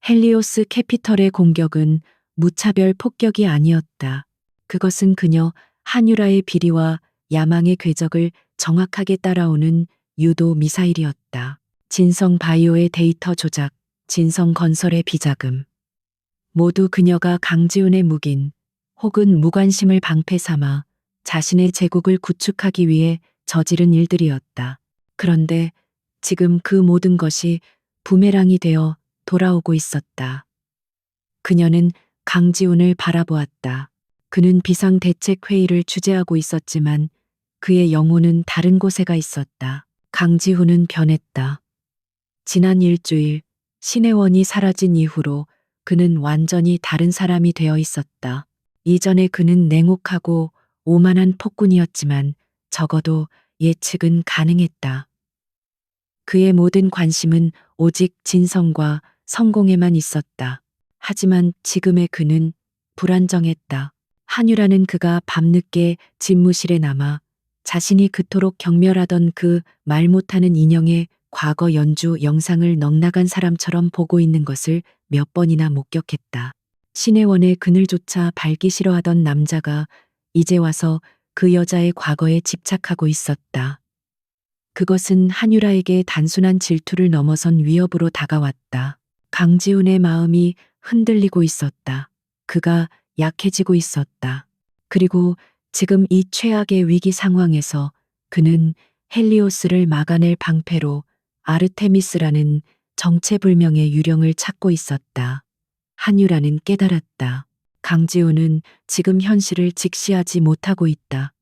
헬리오스 캐피털의 공격은 무차별 폭격이 아니었다. 그것은 그녀 한유라의 비리와 야망의 궤적을 정확하게 따라오는 유도 미사일이었다. 진성 바이오의 데이터 조작, 진성 건설의 비자금. 모두 그녀가 강지훈의 묵인 혹은 무관심을 방패 삼아 자신의 제국을 구축하기 위해 저지른 일들이었다. 그런데 지금 그 모든 것이 부메랑이 되어 돌아오고 있었다. 그녀는 강지훈을 바라보았다. 그는 비상대책회의를 주재하고 있었지만 그의 영혼은 다른 곳에 가 있었다. 강지훈은 변했다. 지난 일주일 신혜원이 사라진 이후로 그는 완전히 다른 사람이 되어 있었다. 이전에 그는 냉혹하고 오만한 폭군이었지만 적어도 예측은 가능했다. 그의 모든 관심은 오직 진성과 성공에만 있었다. 하지만 지금의 그는 불안정했다. 한유라는 그가 밤늦게 집무실에 남아 자신이 그토록 경멸하던 그 말 못하는 인형의 과거 연주 영상을 넉나간 사람처럼 보고 있는 것을 몇 번이나 목격했다. 신혜원의 그늘조차 밟기 싫어하던 남자가 이제 와서 그 여자의 과거에 집착하고 있었다. 그것은 한유라에게 단순한 질투를 넘어선 위협으로 다가왔다. 강지훈의 마음이 흔들리고 있었다. 그가 약해지고 있었다. 그리고 지금 이 최악의 위기 상황에서 그는 헬리오스를 막아낼 방패로 아르테미스라는 정체불명의 유령을 찾고 있었다. 한유라는 깨달았다. 강지훈은 지금 현실을 직시하지 못하고 있다.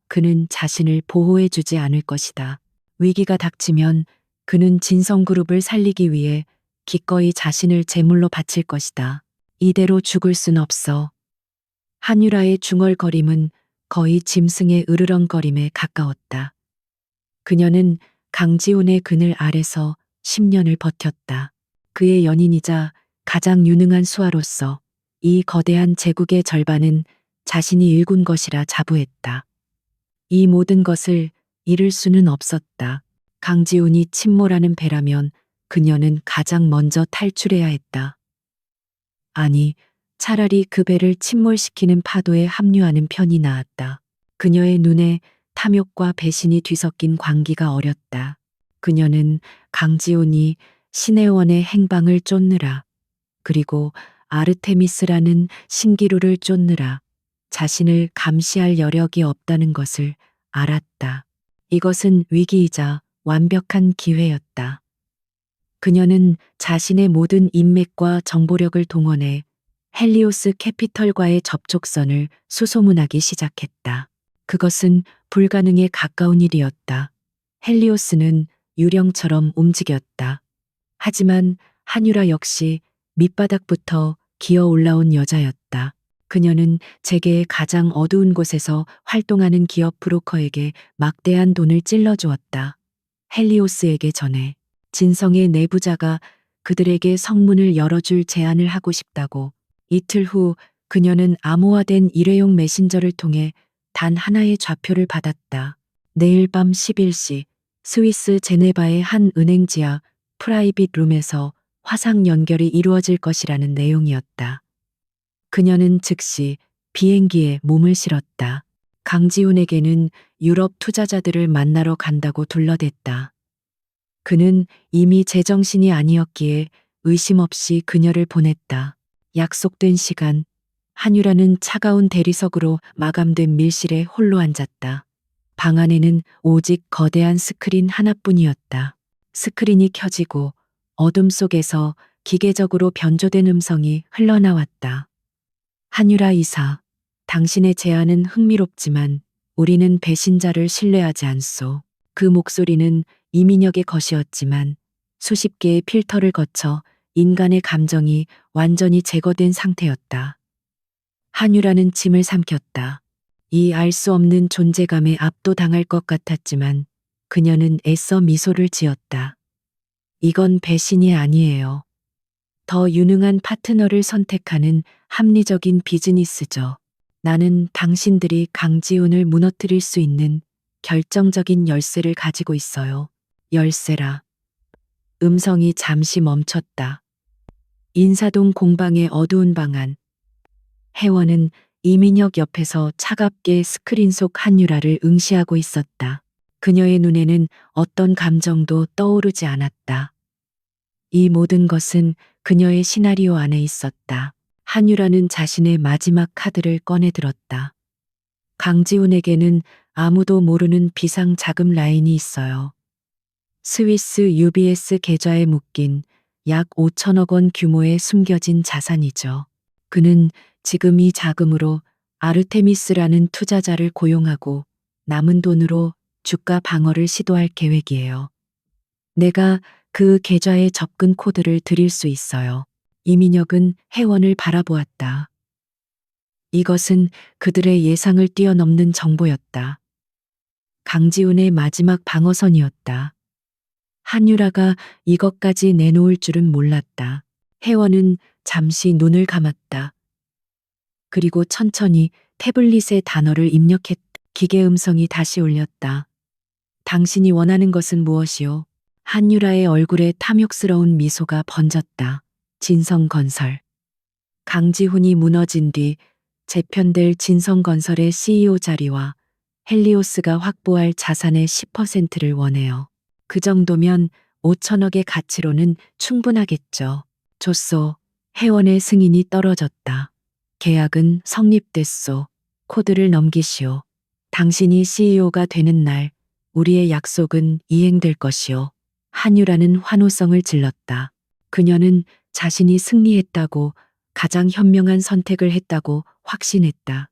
그는 자신을 보호해주지 않을 것이다. 위기가 닥치면 그는 진성그룹을 살리기 위해 기꺼이 자신을 제물로 바칠 것이다. 이대로 죽을 순 없어. 한유라의 중얼거림은 거의 짐승의 으르렁거림에 가까웠다. 그녀는 강지훈의 그늘 아래서 10년을 버텼다. 그의 연인이자 가장 유능한 수하로서 이 거대한 제국의 절반은 자신이 일군 것이라 자부했다. 이 모든 것을 잃을 수는 없었다. 강지훈이 침몰하는 배라면 그녀는 가장 먼저 탈출해야 했다. 아니, 차라리 그 배를 침몰시키는 파도에 합류하는 편이 나았다. 그녀의 눈에 탐욕과 배신이 뒤섞인 광기가 어렸다. 그녀는 강지훈이 신혜원의 행방을 쫓느라 그리고 아르테미스라는 신기루를 쫓느라 자신을 감시할 여력이 없다는 것을 알았다. 이것은 위기이자 완벽한 기회였다. 그녀는 자신의 모든 인맥과 정보력을 동원해 헬리오스 캐피털과의 접촉선을 수소문하기 시작했다. 그것은 불가능에 가까운 일이었다. 헬리오스는 유령처럼 움직였다. 하지만 한유라 역시 밑바닥부터 기어 올라온 여자였다. 그녀는 재계의 가장 어두운 곳에서 활동하는 기업 브로커에게 막대한 돈을 찔러주었다. 헬리오스에게 전해 진성의 내부자가 그들에게 성문을 열어줄 제안을 하고 싶다고. 이틀 후 그녀는 암호화된 일회용 메신저를 통해 단 하나의 좌표를 받았다. 내일 밤 11시 스위스 제네바의 한 은행 지하 프라이빗 룸에서 화상 연결이 이루어질 것이라는 내용이었다. 그녀는 즉시 비행기에 몸을 실었다. 강지훈에게는 유럽 투자자들을 만나러 간다고 둘러댔다. 그는 이미 제정신이 아니었기에 의심 없이 그녀를 보냈다. 약속된 시간, 한유라는 차가운 대리석으로 마감된 밀실에 홀로 앉았다. 방 안에는 오직 거대한 스크린 하나뿐이었다. 스크린이 켜지고 어둠 속에서 기계적으로 변조된 음성이 흘러나왔다. 한유라 이사, 당신의 제안은 흥미롭지만 우리는 배신자를 신뢰하지 않소. 그 목소리는 이민혁의 것이었지만 수십 개의 필터를 거쳐 인간의 감정이 완전히 제거된 상태였다. 한유라는 침을 삼켰다. 이 알 수 없는 존재감에 압도당할 것 같았지만 그녀는 애써 미소를 지었다. 이건 배신이 아니에요. 더 유능한 파트너를 선택하는 합리적인 비즈니스죠. 나는 당신들이 강지훈을 무너뜨릴 수 있는 결정적인 열쇠를 가지고 있어요. 열쇠라. 음성이 잠시 멈췄다. 인사동 공방의 어두운 방 안. 혜원은 이민혁 옆에서 차갑게 스크린 속 한유라를 응시하고 있었다. 그녀의 눈에는 어떤 감정도 떠오르지 않았다. 이 모든 것은 그녀의 시나리오 안에 있었다. 한유라는 자신의 마지막 카드를 꺼내 들었다. 강지훈에게는 아무도 모르는 비상 자금 라인이 있어요. 스위스 UBS 계좌에 묶인 약 5천억 원 규모의 숨겨진 자산이죠. 그는 지금 이 자금으로 아르테미스라는 투자자를 고용하고 남은 돈으로 주가 방어를 시도할 계획이에요. 내가 그 계좌의 접근 코드를 드릴 수 있어요. 이민혁은 혜원을 바라보았다. 이것은 그들의 예상을 뛰어넘는 정보였다. 강지훈의 마지막 방어선이었다. 한유라가 이것까지 내놓을 줄은 몰랐다. 혜원은 잠시 눈을 감았다. 그리고 천천히 태블릿에 단어를 입력했다. 기계 음성이 다시 울렸다. 당신이 원하는 것은 무엇이오? 한유라의 얼굴에 탐욕스러운 미소가 번졌다. 진성건설. 강지훈이 무너진 뒤 재편될 진성건설의 CEO 자리와 헬리오스가 확보할 자산의 10%를 원해요. 그 정도면 5천억의 가치로는 충분하겠죠. 좋소. 혜원의 승인이 떨어졌다. 계약은 성립됐소. 코드를 넘기시오. 당신이 CEO가 되는 날 우리의 약속은 이행될 것이오. 한유라는 환호성을 질렀다. 그녀는 자신이 승리했다고, 가장 현명한 선택을 했다고 확신했다.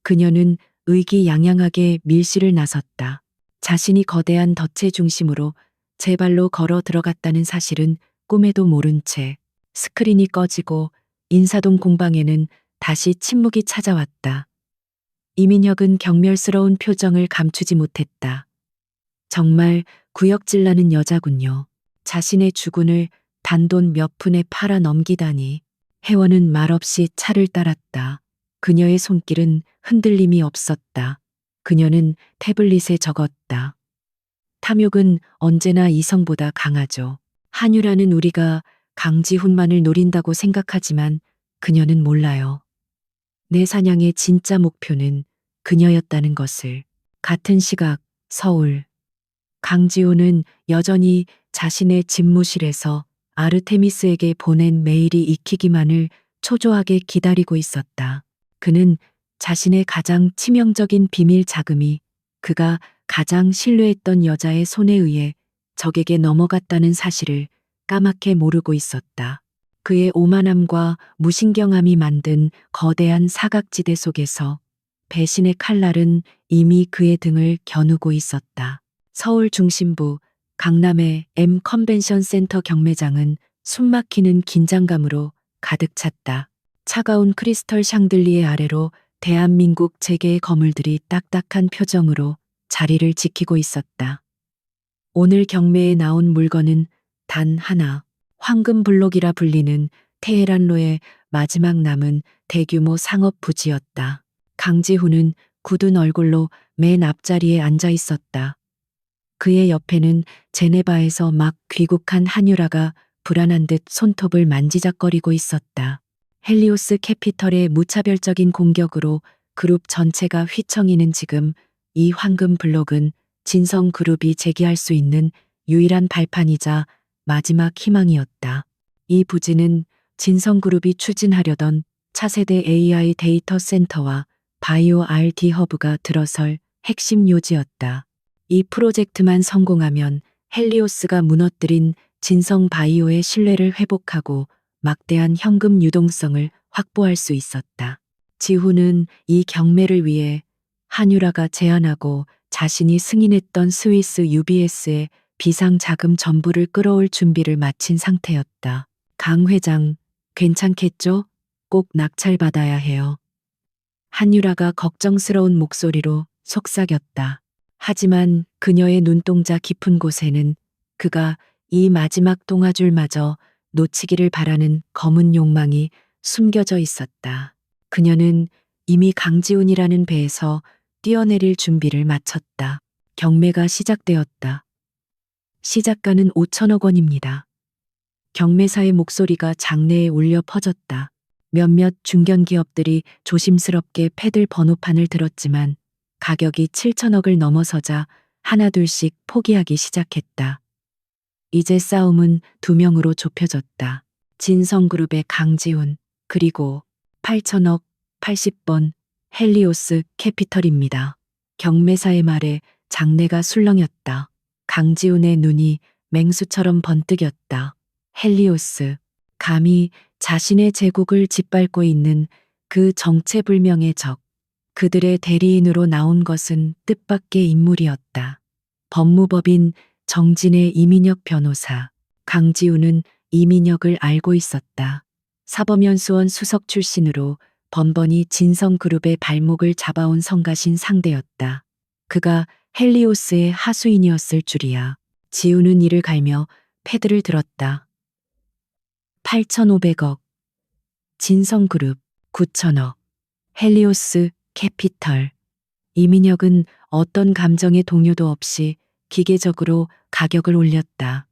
그녀는 의기양양하게 밀실을 나섰다. 자신이 거대한 덫의 중심으로 제 발로 걸어 들어갔다는 사실은 꿈에도 모른 채 스크린이 꺼지고 인사동 공방에는 다시 침묵이 찾아왔다. 이민혁은 경멸스러운 표정을 감추지 못했다. 정말 구역질 나는 여자군요. 자신의 주군을 단돈 몇 푼에 팔아 넘기다니. 혜원은 말없이 차를 따랐다. 그녀의 손길은 흔들림이 없었다. 그녀는 태블릿에 적었다. 탐욕은 언제나 이성보다 강하죠. 한유라는 우리가 강지훈만을 노린다고 생각하지만 그녀는 몰라요. 내 사냥의 진짜 목표는 그녀였다는 것을. 같은 시각 서울. 강지훈은 여전히 자신의 집무실에서 아르테미스에게 보낸 메일이 익히기만을 초조하게 기다리고 있었다. 그는 자신의 가장 치명적인 비밀 자금이 그가 가장 신뢰했던 여자의 손에 의해 적에게 넘어갔다는 사실을 까맣게 모르고 있었다. 그의 오만함과 무신경함이 만든 거대한 사각지대 속에서 배신의 칼날은 이미 그의 등을 겨누고 있었다. 서울 중심부 강남의 M 컨벤션 센터 경매장은 숨막히는 긴장감으로 가득 찼다. 차가운 크리스털 샹들리에 아래로 대한민국 재계의 거물들이 딱딱한 표정으로 자리를 지키고 있었다. 오늘 경매에 나온 물건은 단 하나, 황금 블록이라 불리는 테헤란로의 마지막 남은 대규모 상업 부지였다. 강지훈은 굳은 얼굴로 맨 앞자리에 앉아 있었다. 그의 옆에는 제네바에서 막 귀국한 한유라가 불안한 듯 손톱을 만지작거리고 있었다. 헬리오스 캐피털의 무차별적인 공격으로 그룹 전체가 휘청이는 지금 이 황금 블록은 진성그룹이 재기할 수 있는 유일한 발판이자 마지막 희망이었다. 이 부지는 진성그룹이 추진하려던 차세대 AI 데이터 센터와 바이오 RD 허브가 들어설 핵심 요지였다. 이 프로젝트만 성공하면 헬리오스가 무너뜨린 진성 바이오의 신뢰를 회복하고 막대한 현금 유동성을 확보할 수 있었다. 지훈은 이 경매를 위해 한유라가 제안하고 자신이 승인했던 스위스 UBS의 비상 자금 전부를 끌어올 준비를 마친 상태였다. 강 회장, 괜찮겠죠? 꼭 낙찰받아야 해요. 한유라가 걱정스러운 목소리로 속삭였다. 하지만 그녀의 눈동자 깊은 곳에는 그가 이 마지막 동아줄마저 놓치기를 바라는 검은 욕망이 숨겨져 있었다. 그녀는 이미 강지훈이라는 배에서 뛰어내릴 준비를 마쳤다. 경매가 시작되었다. 시작가는 5천억 원입니다. 경매사의 목소리가 장내에 울려 퍼졌다. 몇몇 중견기업들이 조심스럽게 패들 번호판을 들었지만 가격이 7천억을 넘어서자 하나둘씩 포기하기 시작했다. 이제 싸움은 2명으로 좁혀졌다. 진성그룹의 강지훈, 그리고 8천억 80번 헬리오스 캐피털입니다. 경매사의 말에 장내가 술렁였다. 강지훈의 눈이 맹수처럼 번뜩였다. 헬리오스, 감히 자신의 제국을 짓밟고 있는 그 정체불명의 적, 그들의 대리인으로 나온 것은 뜻밖의 인물이었다. 법무법인 정진의 이민혁 변호사. 강지훈은 이민혁을 알고 있었다. 사법연수원 수석 출신으로 번번이 진성그룹의 발목을 잡아온 성가신 상대였다. 그가 헬리오스의 하수인이었을 줄이야. 지훈은 이를 갈며 패드를 들었다. 8,500억. 진성그룹 9천억. 헬리오스 캐피털. 이민혁은 어떤 감정의 동요도 없이 기계적으로 가격을 올렸다.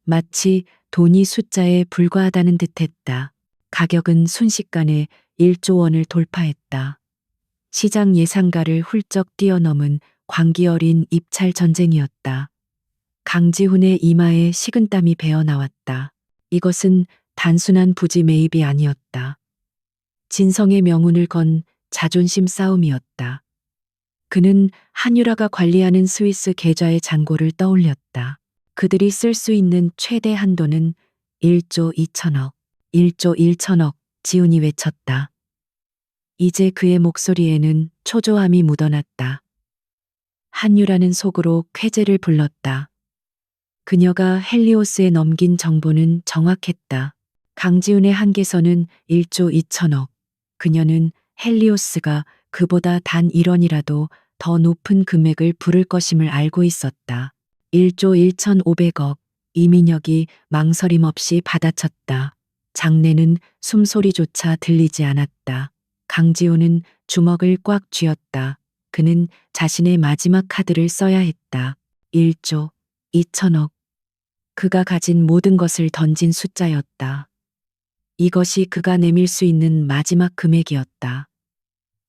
마치 돈이 숫자에 불과하다는 듯했다. 가격은 순식간에 1조 원을 돌파했다. 시장 예상가를 훌쩍 뛰어넘은 광기 어린 입찰 전쟁이었다. 강지훈의 이마에 식은땀이 배어나왔다. 이것은 단순한 부지 매입이 아니었다. 진성의 명운을 건 자존심 싸움이었다. 그는 한유라가 관리하는 스위스 계좌의 잔고를 떠올렸다. 그들이 쓸 수 있는 최대 한도는 1조 2천억, 1조 1천억, 지훈이 외쳤다. 이제 그의 목소리에는 초조함이 묻어났다. 한유라는 속으로 쾌재를 불렀다. 그녀가 헬리오스에 넘긴 정보는 정확했다. 강지훈의 한계선은 1조 2천억. 그녀는 헬리오스가 그보다 단 1원이라도 더 높은 금액을 부를 것임을 알고 있었다. 1조 1,500억. 이민혁이 망설임 없이 받아쳤다. 장내는 숨소리조차 들리지 않았다. 강지훈은 주먹을 꽉 쥐었다. 그는 자신의 마지막 카드를 써야 했다. 1조 2천억. 그가 가진 모든 것을 던진 숫자였다. 이것이 그가 내밀 수 있는 마지막 금액이었다.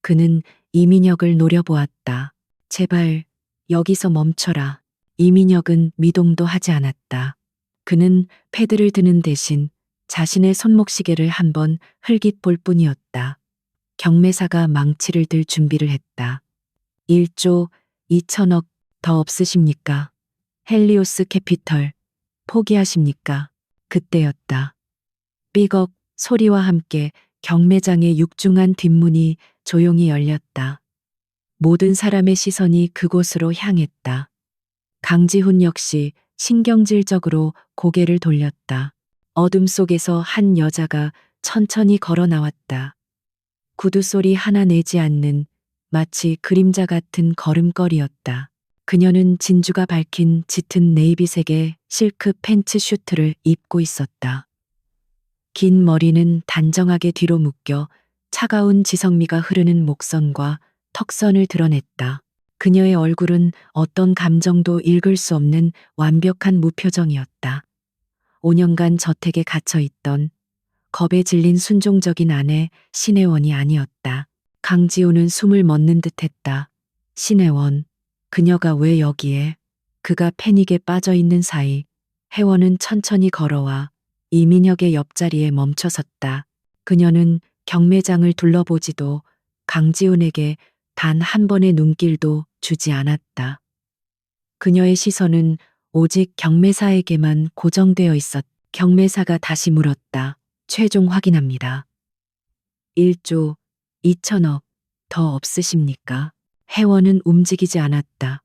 그는 이민혁을 노려보았다. 제발 여기서 멈춰라. 이민혁은 미동도 하지 않았다. 그는 패드를 드는 대신 자신의 손목시계를 한번 흘깃 볼 뿐이었다. 경매사가 망치를 들 준비를 했다. 1조 2천억 더 없으십니까? 헬리오스 캐피털 포기하십니까? 그때였다. 삐걱 소리와 함께 경매장의 육중한 뒷문이 조용히 열렸다. 모든 사람의 시선이 그곳으로 향했다. 강지훈 역시 신경질적으로 고개를 돌렸다. 어둠 속에서 한 여자가 천천히 걸어 나왔다. 구두 소리 하나 내지 않는 마치 그림자 같은 걸음걸이였다. 그녀는 진주가 밝힌 짙은 네이비색의 실크 팬츠 슈트를 입고 있었다. 긴 머리는 단정하게 뒤로 묶여 차가운 지성미가 흐르는 목선과 턱선을 드러냈다. 그녀의 얼굴은 어떤 감정도 읽을 수 없는 완벽한 무표정이었다. 5년간 저택에 갇혀 있던 겁에 질린 순종적인 아내 신혜원이 아니었다. 강지우는 숨을 멎는 듯했다. 신혜원, 그녀가 왜 여기에? 그가 패닉에 빠져 있는 사이 혜원은 천천히 걸어와 이민혁의 옆자리에 멈춰섰다. 그녀는 경매장을 둘러보지도 강지훈에게 단 한 번의 눈길도 주지 않았다. 그녀의 시선은 오직 경매사에게만 고정되어 있었다. 경매사가 다시 물었다. 최종 확인합니다. 1조 2천억 더 없으십니까? 혜원은 움직이지 않았다.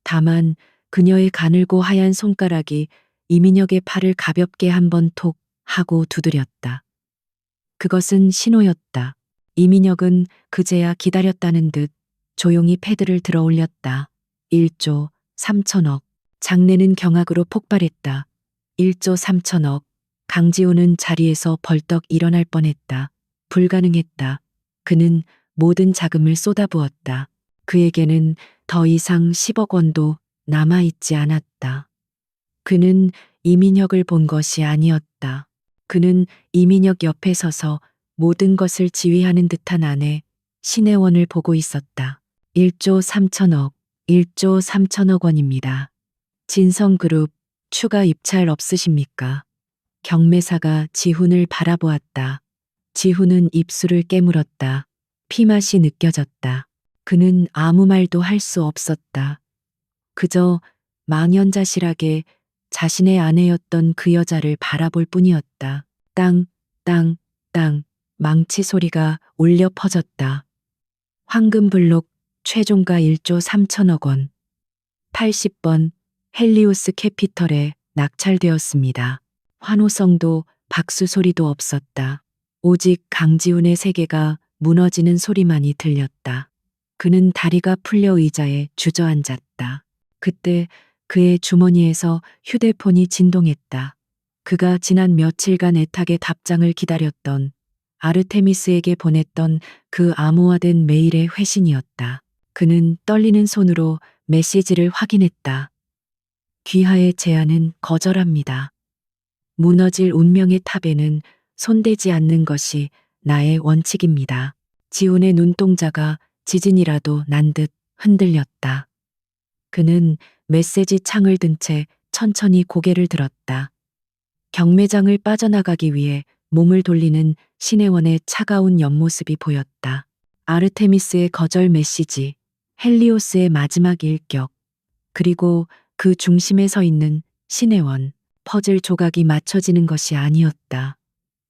다만 그녀의 가늘고 하얀 손가락이 이민혁의 팔을 가볍게 한 번 톡 하고 두드렸다. 그것은 신호였다. 이민혁은 그제야 기다렸다는 듯 조용히 패드를 들어 올렸다. 1조 3천억. 장내는 경악으로 폭발했다. 1조 3천억. 강지호는 자리에서 벌떡 일어날 뻔했다. 불가능했다. 그는 모든 자금을 쏟아부었다. 그에게는 더 이상 10억 원도 남아있지 않았다. 그는 이민혁을 본 것이 아니었다. 그는 이민혁 옆에 서서 모든 것을 지휘하는 듯한 아내 신혜원을 보고 있었다. 1조 3천억, 1조 3천억 원입니다. 진성그룹 추가 입찰 없으십니까? 경매사가 지훈을 바라보았다. 지훈은 입술을 깨물었다. 피맛이 느껴졌다. 그는 아무 말도 할 수 없었다. 그저 망연자실하게 자신의 아내였던 그 여자를 바라볼 뿐이었다. 땅, 땅, 땅, 망치 소리가 울려 퍼졌다. 황금블록 최종가 1조 3천억 원. 80번 헬리오스 캐피털에 낙찰되었습니다. 환호성도 박수 소리도 없었다. 오직 강지훈의 세계가 무너지는 소리만이 들렸다. 그는 다리가 풀려 의자에 주저앉았다. 그때 그의 주머니에서 휴대폰이 진동했다. 그가 지난 며칠간 애타게 답장을 기다렸던 아르테미스에게 보냈던 그 암호화된 메일의 회신이었다. 그는 떨리는 손으로 메시지를 확인했다. 귀하의 제안은 거절합니다. 무너질 운명의 탑에는 손대지 않는 것이 나의 원칙입니다. 지훈의 눈동자가 지진이라도 난 듯 흔들렸다. 그는 메시지 창을 든 채 천천히 고개를 들었다. 경매장을 빠져나가기 위해 몸을 돌리는 신혜원의 차가운 옆모습이 보였다. 아르테미스의 거절 메시지, 헬리오스의 마지막 일격, 그리고 그 중심에 서 있는 신혜원. 퍼즐 조각이 맞춰지는 것이 아니었다.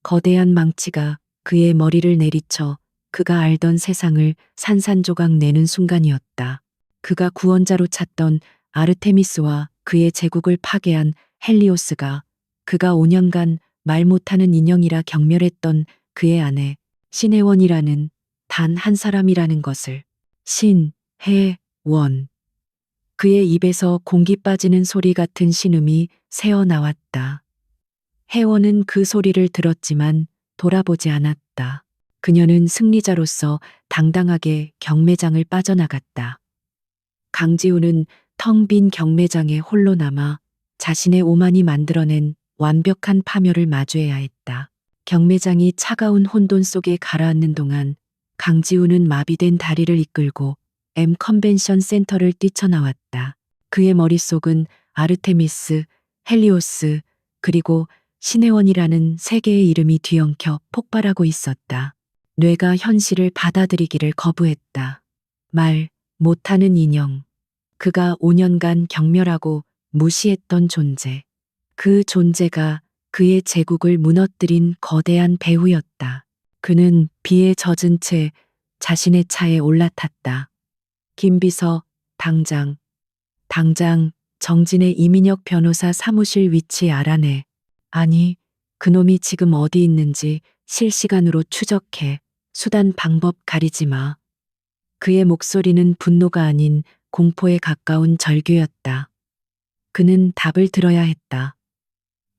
거대한 망치가 그의 머리를 내리쳐 그가 알던 세상을 산산조각 내는 순간이었다. 그가 구원자로 찾던 아르테미스와 그의 제국을 파괴한 헬리오스가 그가 5년간 말 못하는 인형이라 경멸했던 그의 아내 신혜원이라는 단 한 사람이라는 것을. 신혜원. 그의 입에서 공기 빠지는 소리 같은 신음이 새어나왔다. 혜원은 그 소리를 들었지만 돌아보지 않았다. 그녀는 승리자로서 당당하게 경매장을 빠져나갔다. 강지우는 텅 빈 경매장에 홀로 남아 자신의 오만이 만들어낸 완벽한 파멸을 마주해야 했다. 경매장이 차가운 혼돈 속에 가라앉는 동안 강지우는 마비된 다리를 이끌고 M 컨벤션 센터를 뛰쳐나왔다. 그의 머릿속은 아르테미스, 헬리오스, 그리고 신혜원이라는 세 개의 이름이 뒤엉켜 폭발하고 있었다. 뇌가 현실을 받아들이기를 거부했다. 말 못하는 인형. 그가 5년간 경멸하고 무시했던 존재. 그 존재가 그의 제국을 무너뜨린 거대한 배후였다. 그는 비에 젖은 채 자신의 차에 올라탔다. 김비서, 당장 정진의 이민혁 변호사 사무실 위치 알아내. 아니, 그놈이 지금 어디 있는지 실시간으로 추적해. 수단 방법 가리지 마. 그의 목소리는 분노가 아닌 공포에 가까운 절규였다. 그는 답을 들어야 했다.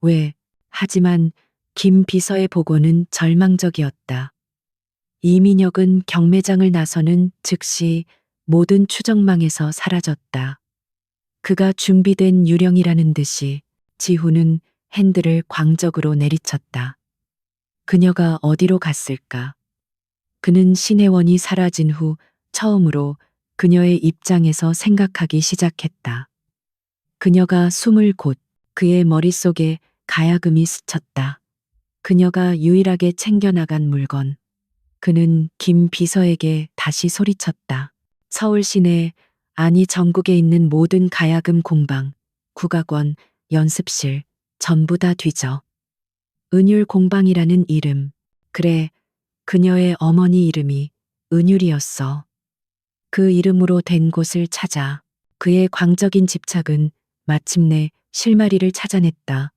왜? 하지만 김 비서의 보고는 절망적이었다. 이민혁은 경매장을 나서는 즉시 모든 추정망에서 사라졌다. 그가 준비된 유령이라는 듯이 지훈은 핸들을 광적으로 내리쳤다. 그녀가 어디로 갔을까? 그는 신혜원이 사라진 후 처음으로 그녀의 입장에서 생각하기 시작했다. 그녀가 숨을 곳 그의 머릿속에 가야금이 스쳤다. 그녀가 유일하게 챙겨나간 물건. 그는 김 비서에게 다시 소리쳤다. 서울 시내, 아니 전국에 있는 모든 가야금 공방, 국악원, 연습실, 전부 다 뒤져. 은율 공방이라는 이름. 그래, 그녀의 어머니 이름이 은율이었어. 그 이름으로 된 곳을 찾아 그의 광적인 집착은 마침내 실마리를 찾아냈다.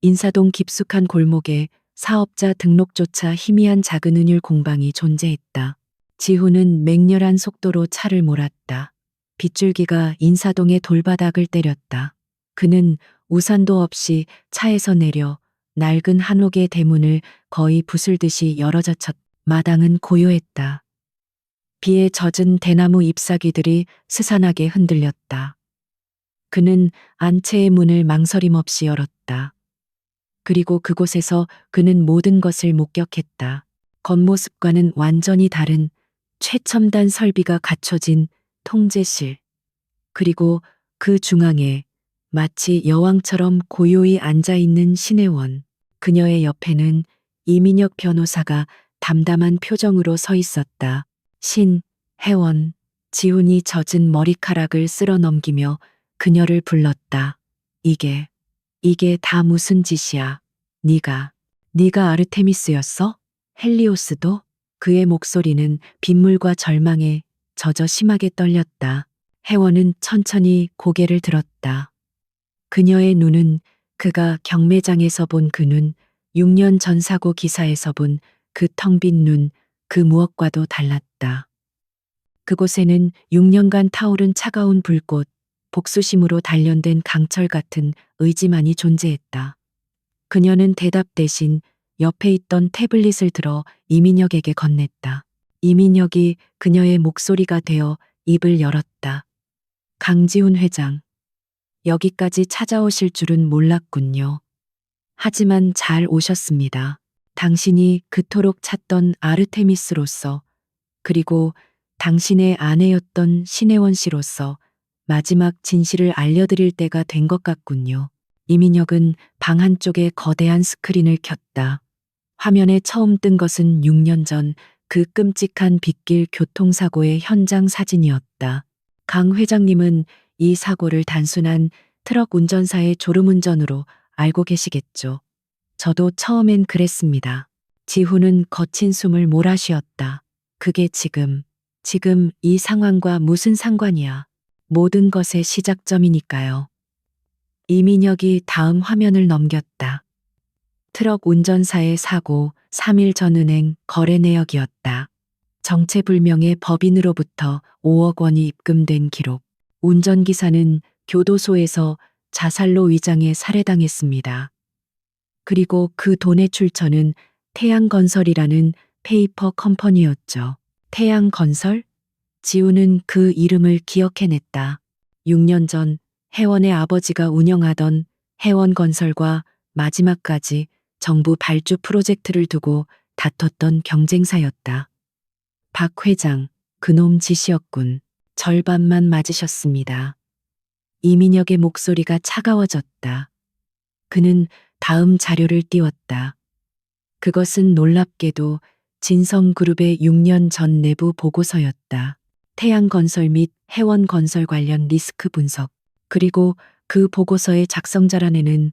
인사동 깊숙한 골목에 사업자 등록조차 희미한 작은 은율 공방이 존재했다. 지훈은 맹렬한 속도로 차를 몰았다. 빗줄기가 인사동의 돌바닥을 때렸다. 그는 우산도 없이 차에서 내려 낡은 한옥의 대문을 거의 부술듯이 열어젖혔다. 마당은 고요했다. 비에 젖은 대나무 잎사귀들이 스산하게 흔들렸다. 그는 안채의 문을 망설임 없이 열었다. 그리고 그곳에서 그는 모든 것을 목격했다. 겉모습과는 완전히 다른 최첨단 설비가 갖춰진 통제실. 그리고 그 중앙에 마치 여왕처럼 고요히 앉아있는 신혜원. 그녀의 옆에는 이민혁 변호사가 담담한 표정으로 서 있었다. 혜원. 지훈이 젖은 머리카락을 쓸어 넘기며 그녀를 불렀다. 이게 다 무슨 짓이야. 네가 아르테미스였어? 헬리오스도? 그의 목소리는 빗물과 절망에 젖어 심하게 떨렸다. 혜원은 천천히 고개를 들었다. 그녀의 눈은 그가 경매장에서 본 그 눈, 6년 전 사고 기사에서 본 그 텅 빈 눈, 그 무엇과도 달랐다. 그곳에는 6년간 타오른 차가운 불꽃, 복수심으로 단련된 강철 같은 의지만이 존재했다. 그녀는 대답 대신 옆에 있던 태블릿을 들어 이민혁에게 건넸다. 이민혁이 그녀의 목소리가 되어 입을 열었다. 강지훈 회장. 여기까지 찾아오실 줄은 몰랐군요. 하지만 잘 오셨습니다. 당신이 그토록 찾던 아르테미스로서, 그리고 당신의 아내였던 신혜원 씨로서 마지막 진실을 알려드릴 때가 된 것 같군요. 이민혁은 방 한쪽에 거대한 스크린을 켰다. 화면에 처음 뜬 것은 6년 전 그 끔찍한 빗길 교통사고의 현장 사진이었다. 강 회장님은 이 사고를 단순한 트럭 운전사의 졸음운전으로 알고 계시겠죠. 저도 처음엔 그랬습니다. 지훈은 거친 숨을 몰아쉬었다. 그게 지금 이 상황과 무슨 상관이야. 모든 것의 시작점이니까요. 이민혁이 다음 화면을 넘겼다. 트럭 운전사의 사고, 3일 전 은행 거래 내역이었다. 정체불명의 법인으로부터 5억 원이 입금된 기록. 운전기사는 교도소에서 자살로 위장해 살해당했습니다. 그리고 그 돈의 출처는 태양건설이라는 페이퍼 컴퍼니였죠. 태양건설? 지우는 그 이름을 기억해냈다. 6년 전 혜원의 아버지가 운영하던 혜원건설과 마지막까지 정부 발주 프로젝트를 두고 다퉜던 경쟁사였다. 박 회장, 그놈 짓이었군. 절반만 맞으셨습니다. 이민혁의 목소리가 차가워졌다. 그는 다음 자료를 띄웠다. 그것은 놀랍게도 진성그룹의 6년 전 내부 보고서였다. 태양건설 및 혜원건설 관련 리스크 분석. 그리고 그 보고서의 작성자란에는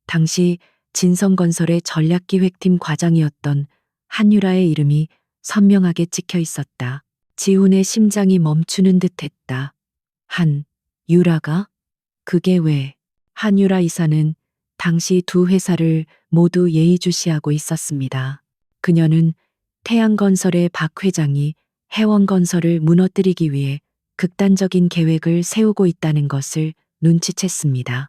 당시 진성건설의 전략기획팀 과장이었던 한유라의 이름이 선명하게 찍혀 있었다. 지훈의 심장이 멈추는 듯 했다. 한유라가? 그게 왜? 한유라 이사는 당시 두 회사를 모두 예의주시하고 있었습니다. 그녀는 태양건설의 박 회장이 혜원건설을 무너뜨리기 위해 극단적인 계획을 세우고 있다는 것을 눈치챘습니다.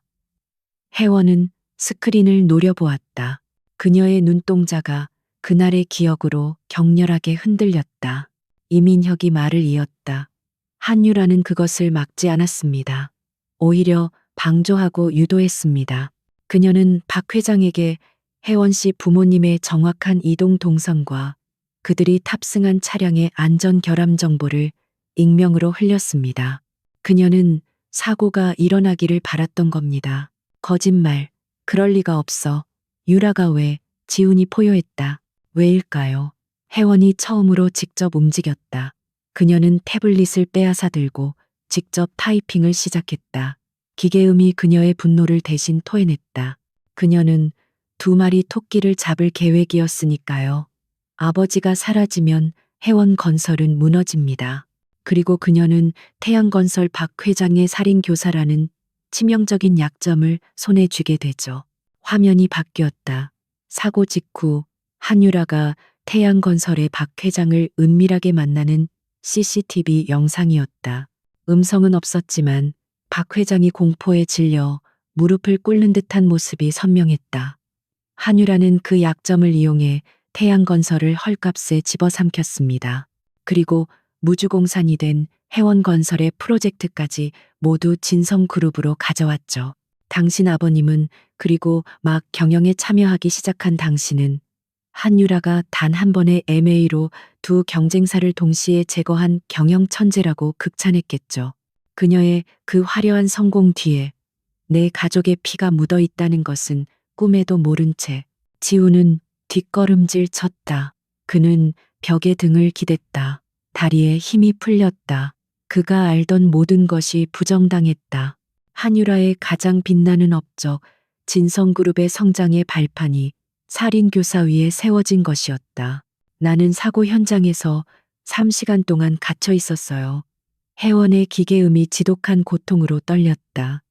혜원은 스크린을 노려보았다. 그녀의 눈동자가 그날의 기억으로 격렬하게 흔들렸다. 이민혁이 말을 이었다. 한유라는 그것을 막지 않았습니다. 오히려 방조하고 유도했습니다. 그녀는 박 회장에게 혜원 씨 부모님의 정확한 이동 동선과 그들이 탑승한 차량의 안전 결함 정보를 익명으로 흘렸습니다. 그녀는 사고가 일어나기를 바랐던 겁니다. 거짓말, 그럴 리가 없어. 유라가 왜, 지훈이 포효했다. 왜일까요? 혜원이 처음으로 직접 움직였다. 그녀는 태블릿을 빼앗아 들고 직접 타이핑을 시작했다. 기계음이 그녀의 분노를 대신 토해냈다. 그녀는 2마리 토끼를 잡을 계획이었으니까요. 아버지가 사라지면 혜원건설은 무너집니다. 그리고 그녀는 태양건설 박 회장의 살인교사라는 치명적인 약점을 손에 쥐게 되죠. 화면이 바뀌었다. 사고 직후 한유라가 태양건설의 박 회장을 은밀하게 만나는 CCTV 영상이었다. 음성은 없었지만 박 회장이 공포에 질려 무릎을 꿇는 듯한 모습이 선명했다. 한유라는 그 약점을 이용해 태양건설을 헐값에 집어삼켰습니다. 그리고 무주공산이 된 혜원건설의 프로젝트까지 모두 진성그룹으로 가져왔죠. 당신 아버님은 그리고 막 경영에 참여하기 시작한 당신은 한유라가 단 한 번의 MA로 2 경쟁사를 동시에 제거한 경영 천재라고 극찬했겠죠. 그녀의 그 화려한 성공 뒤에 내 가족의 피가 묻어 있다는 것은 꿈에도 모른 채 지우는 뒷걸음질 쳤다. 그는 벽에 등을 기댔다. 다리에 힘이 풀렸다. 그가 알던 모든 것이 부정당했다. 한유라의 가장 빛나는 업적, 진성그룹의 성장의 발판이 살인교사 위에 세워진 것이었다. 나는 사고 현장에서 3시간 동안 갇혀 있었어요. 혜원의 기계음이 지독한 고통으로 떨렸다.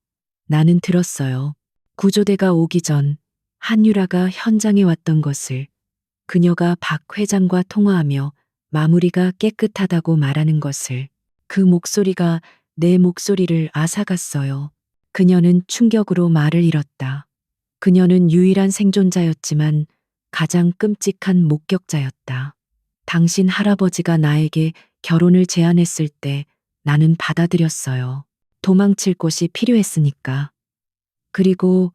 나는 들었어요. 구조대가 오기 전 한유라가 현장에 왔던 것을, 그녀가 박 회장과 통화하며 마무리가 깨끗하다고 말하는 것을. 그 목소리가 내 목소리를 앗아갔어요. 그녀는 충격으로 말을 잃었다. 그녀는 유일한 생존자였지만 가장 끔찍한 목격자였다. 당신 할아버지가 나에게 결혼을 제안했을 때 나는 받아들였어요. 도망칠 곳이 필요했으니까. 그리고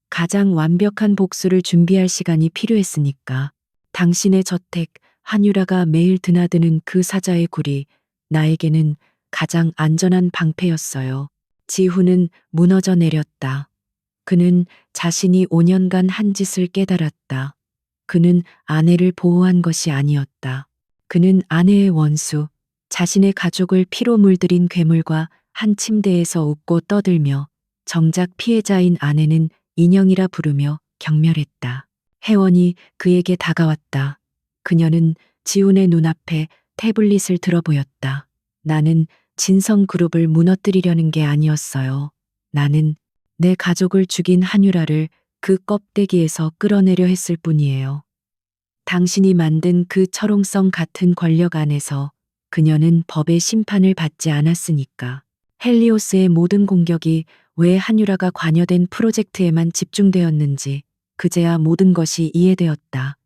가장 완벽한 복수를 준비할 시간이 필요했으니까. 당신의 저택, 한유라가 매일 드나드는 그 사자의 굴이 나에게는 가장 안전한 방패였어요. 지훈은 무너져 내렸다. 그는 자신이 5년간 한 짓을 깨달았다. 그는 아내를 보호한 것이 아니었다. 그는 아내의 원수, 자신의 가족을 피로 물들인 괴물과 한 침대에서 웃고 떠들며 정작 피해자인 아내는 인형이라 부르며 경멸했다. 혜원이 그에게 다가왔다. 그녀는 지훈의 눈앞에 태블릿을 들어 보였다. 나는 진성그룹을 무너뜨리려는 게 아니었어요. 나는 내 가족을 죽인 한유라를 그 껍데기에서 끌어내려 했을 뿐이에요. 당신이 만든 그 철옹성 같은 권력 안에서 그녀는 법의 심판을 받지 않았으니까. 헬리오스의 모든 공격이 왜 한유라가 관여된 프로젝트에만 집중되었는지 그제야 모든 것이 이해되었다.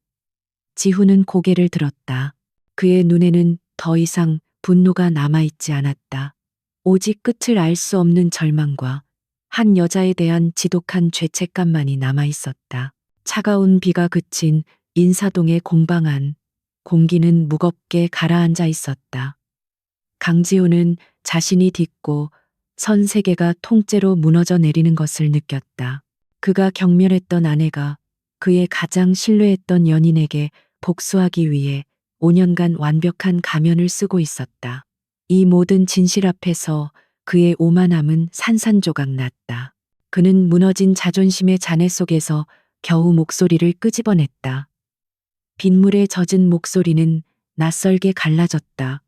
지훈은 고개를 들었다. 그의 눈에는 더 이상 분노가 남아있지 않았다. 오직 끝을 알 수 없는 절망과 한 여자에 대한 지독한 죄책감만이 남아있었다. 차가운 비가 그친 인사동의 공방 안, 공기는 무겁게 가라앉아 있었다. 강지훈은 자신이 딛고 선 세계가 통째로 무너져 내리는 것을 느꼈다. 그가 경멸했던 아내가 그의 가장 신뢰했던 연인에게 복수하기 위해 5년간 완벽한 가면을 쓰고 있었다. 이 모든 진실 앞에서 그의 오만함은 산산조각 났다. 그는 무너진 자존심의 잔해 속에서 겨우 목소리를 끄집어냈다. 빗물에 젖은 목소리는 낯설게 갈라졌다.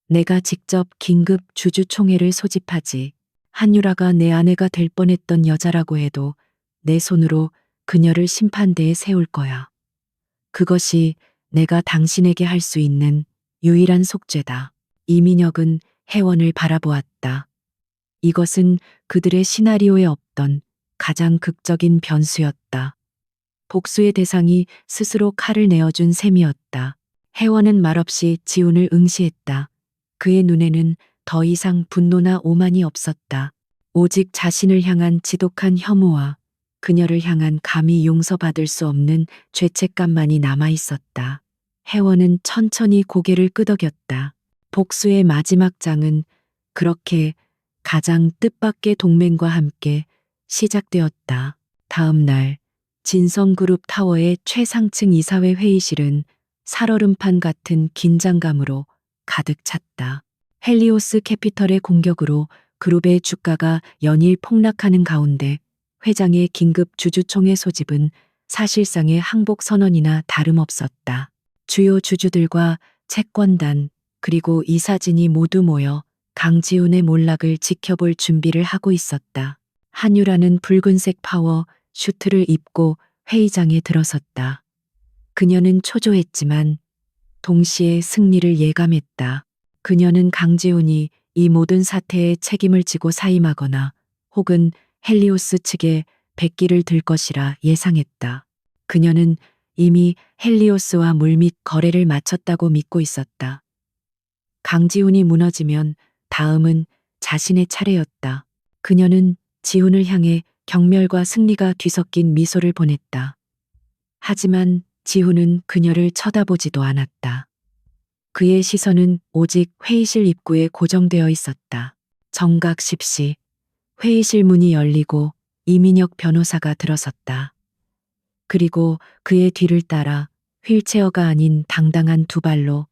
내가 직접 긴급 주주총회를 소집하지. 한유라가 내 아내가 될 뻔했던 여자라고 해도 내 손으로 그녀를 심판대에 세울 거야. 그것이 내가 당신에게 할 수 있는 유일한 속죄다. 이민혁은 혜원을 바라보았다. 이것은 그들의 시나리오에 없던 가장 극적인 변수였다. 복수의 대상이 스스로 칼을 내어준 셈이었다. 혜원은 말없이 지훈을 응시했다. 그의 눈에는 더 이상 분노나 오만이 없었다. 오직 자신을 향한 지독한 혐오와 그녀를 향한 감히 용서받을 수 없는 죄책감만이 남아 있었다. 혜원은 천천히 고개를 끄덕였다. 복수의 마지막 장은 그렇게 가장 뜻밖의 동맹과 함께 시작되었다. 다음 날 진성그룹 타워의 최상층 이사회 회의실은 살얼음판 같은 긴장감으로 가득 찼다. 헬리오스 캐피털의 공격으로 그룹의 주가가 연일 폭락하는 가운데 회장의 긴급 주주총회 소집은 사실상의 항복 선언이나 다름없었다. 주요 주주들과 채권단 그리고 이사진이 모두 모여 강지훈의 몰락을 지켜볼 준비를 하고 있었다. 한유라는 붉은색 파워 슈트를 입고 회의장에 들어섰다. 그녀는 초조했지만 동시에 승리를 예감했다. 그녀는 강지훈이 이 모든 사태에 책임을 지고 사임하거나 혹은 헬리오스 측에 백기를 들 것이라 예상했다. 그녀는 이미 헬리오스와 물밑 거래를 마쳤다고 믿고 있었다. 강지훈이 무너지면 다음은 자신의 차례였다. 그녀는 지훈을 향해 경멸과 승리가 뒤섞인 미소를 보냈다. 하지만 지훈은 그녀를 쳐다보지도 않았다. 그의 시선은 오직 회의실 입구에 고정되어 있었다. 정각 10시 회의실 문이 열리고 이민혁 변호사가 들어섰다. 그리고 그의 뒤를 따라 휠체어가 아닌 당당한 두 발로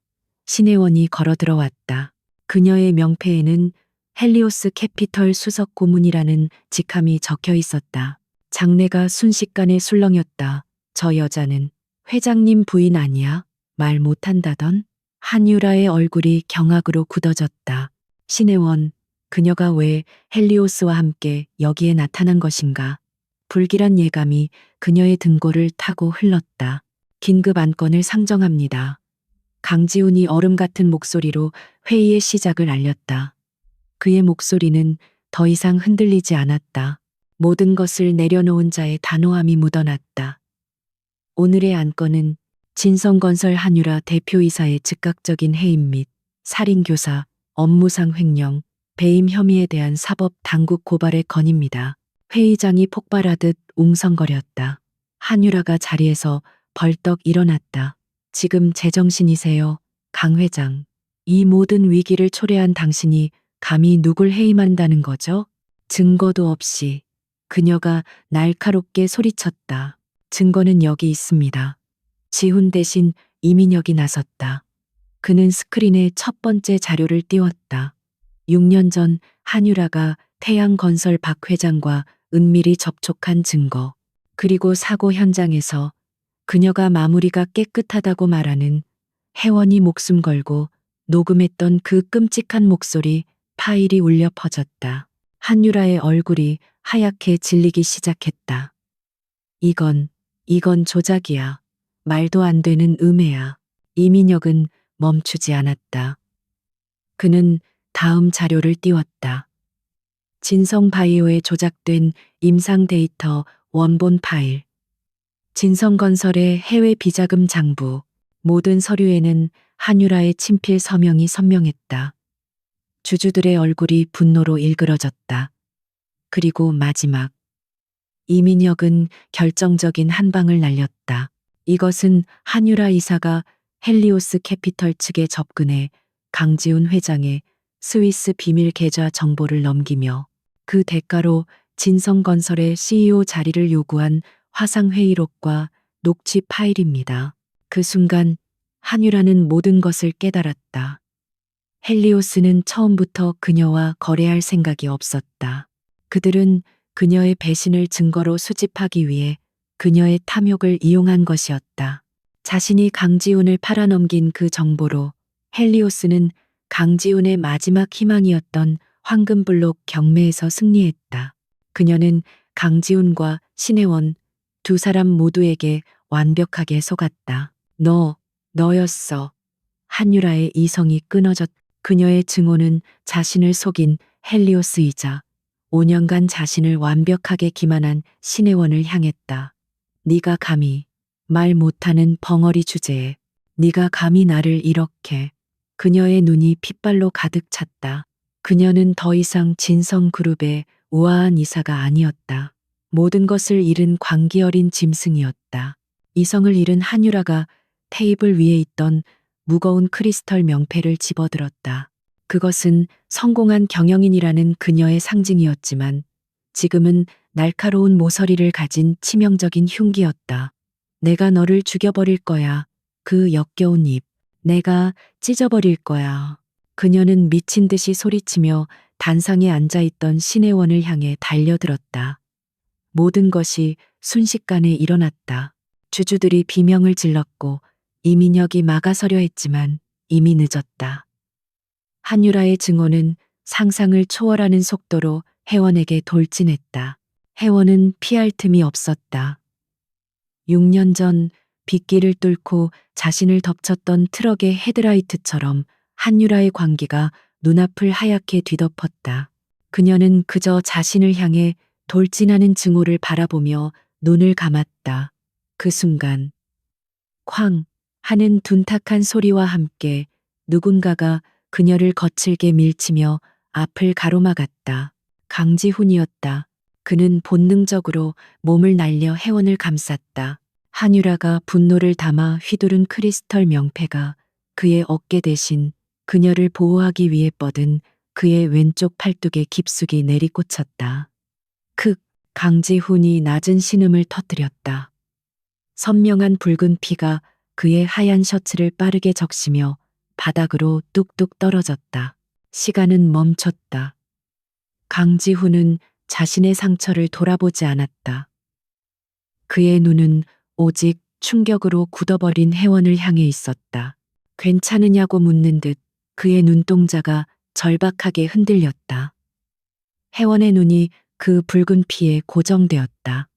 신혜원이 걸어 들어왔다. 그녀의 명패에는 헬리오스 캐피털 수석 고문이라는 직함이 적혀 있었다. 장내가 순식간에 술렁였다. 저 여자는 회장님 부인 아니야? 말 못한다던? 한유라의 얼굴이 경악으로 굳어졌다. 신혜원, 그녀가 왜 헬리오스와 함께 여기에 나타난 것인가? 불길한 예감이 그녀의 등골을 타고 흘렀다. 긴급 안건을 상정합니다. 강지훈이 얼음 같은 목소리로 회의의 시작을 알렸다. 그의 목소리는 더 이상 흔들리지 않았다. 모든 것을 내려놓은 자의 단호함이 묻어났다. 오늘의 안건은 진성건설 한유라 대표이사의 즉각적인 해임 및 살인교사, 업무상 횡령, 배임 혐의에 대한 사법 당국 고발의 건입니다. 회의장이 폭발하듯 웅성거렸다. 한유라가 자리에서 벌떡 일어났다. 지금 제정신이세요, 강 회장. 이 모든 위기를 초래한 당신이 감히 누굴 해임한다는 거죠? 증거도 없이. 그녀가 날카롭게 소리쳤다. 증거는 여기 있습니다. 지훈 대신 이민혁이 나섰다. 그는 스크린에 첫 번째 자료를 띄웠다. 6년 전 한유라가 태양건설 박 회장과 은밀히 접촉한 증거. 그리고 사고 현장에서 그녀가 마무리가 깨끗하다고 말하는 혜원이 목숨 걸고 녹음했던 그 끔찍한 목소리 파일이 울려 퍼졌다. 한유라의 얼굴이 하얗게 질리기 시작했다. 이건 조작이야. 말도 안 되는 음해야. 이민혁은 멈추지 않았다. 그는 다음 자료를 띄웠다. 진성바이오에 조작된 임상 데이터 원본 파일. 진성건설의 해외 비자금 장부. 모든 서류에는 한유라의 친필 서명이 선명했다. 주주들의 얼굴이 분노로 일그러졌다. 그리고 마지막. 이민혁은 결정적인 한 방을 날렸다. 이것은 한유라 이사가 헬리오스 캐피털 측에 접근해 강지훈 회장의 스위스 비밀 계좌 정보를 넘기며 그 대가로 진성건설의 CEO 자리를 요구한 화상회의록과 녹취 파일입니다. 그 순간 한유라는 모든 것을 깨달았다. 헬리오스는 처음부터 그녀와 거래할 생각이 없었다. 그들은 그녀의 배신을 증거로 수집하기 위해 그녀의 탐욕을 이용한 것이었다. 자신이 강지훈을 팔아넘긴 그 정보로 헬리오스는 강지훈의 마지막 희망이었던 황금블록 경매에서 승리했다. 그녀는 강지훈과 신혜원 두 사람 모두에게 완벽하게 속았다. 너였어. 한유라의 이성이 끊어졌. 그녀의 증오는 자신을 속인 헬리오스이자 5년간 자신을 완벽하게 기만한 신혜원을 향했다. 네가 감히 말 못하는 벙어리 주제에 네가 감히 나를 이렇게. 그녀의 눈이 핏발로 가득 찼다. 그녀는 더 이상 진성그룹의 우아한 이사가 아니었다. 모든 것을 잃은 광기 어린 짐승이었다. 이성을 잃은 한유라가 테이블 위에 있던 무거운 크리스털 명패를 집어들었다. 그것은 성공한 경영인이라는 그녀의 상징이었지만 지금은 날카로운 모서리를 가진 치명적인 흉기였다. 내가 너를 죽여버릴 거야. 그 역겨운 입. 내가 찢어버릴 거야. 그녀는 미친 듯이 소리치며 단상에 앉아있던 신혜원을 향해 달려들었다. 모든 것이 순식간에 일어났다. 주주들이 비명을 질렀고 이민혁이 막아서려 했지만 이미 늦었다. 한유라의 증오는 상상을 초월하는 속도로 혜원에게 돌진했다. 혜원은 피할 틈이 없었다. 6년 전 빗길을 뚫고 자신을 덮쳤던 트럭의 헤드라이트처럼 한유라의 광기가 눈앞을 하얗게 뒤덮었다. 그녀는 그저 자신을 향해 돌진하는 증오를 바라보며 눈을 감았다. 그 순간 쾅 하는 둔탁한 소리와 함께 누군가가 그녀를 거칠게 밀치며 앞을 가로막았다. 강지훈이었다. 그는 본능적으로 몸을 날려 혜원을 감쌌다. 한유라가 분노를 담아 휘두른 크리스털 명패가 그의 어깨 대신 그녀를 보호하기 위해 뻗은 그의 왼쪽 팔뚝에 깊숙이 내리꽂혔다. 크! 강지훈이 낮은 신음을 터뜨렸다. 선명한 붉은 피가 그의 하얀 셔츠를 빠르게 적시며 바닥으로 뚝뚝 떨어졌다. 시간은 멈췄다. 강지훈은 자신의 상처를 돌아보지 않았다. 그의 눈은 오직 충격으로 굳어버린 혜원을 향해 있었다. 괜찮으냐고 묻는 듯 그의 눈동자가 절박하게 흔들렸다. 혜원의 눈이 그 붉은 피에 고정되었다.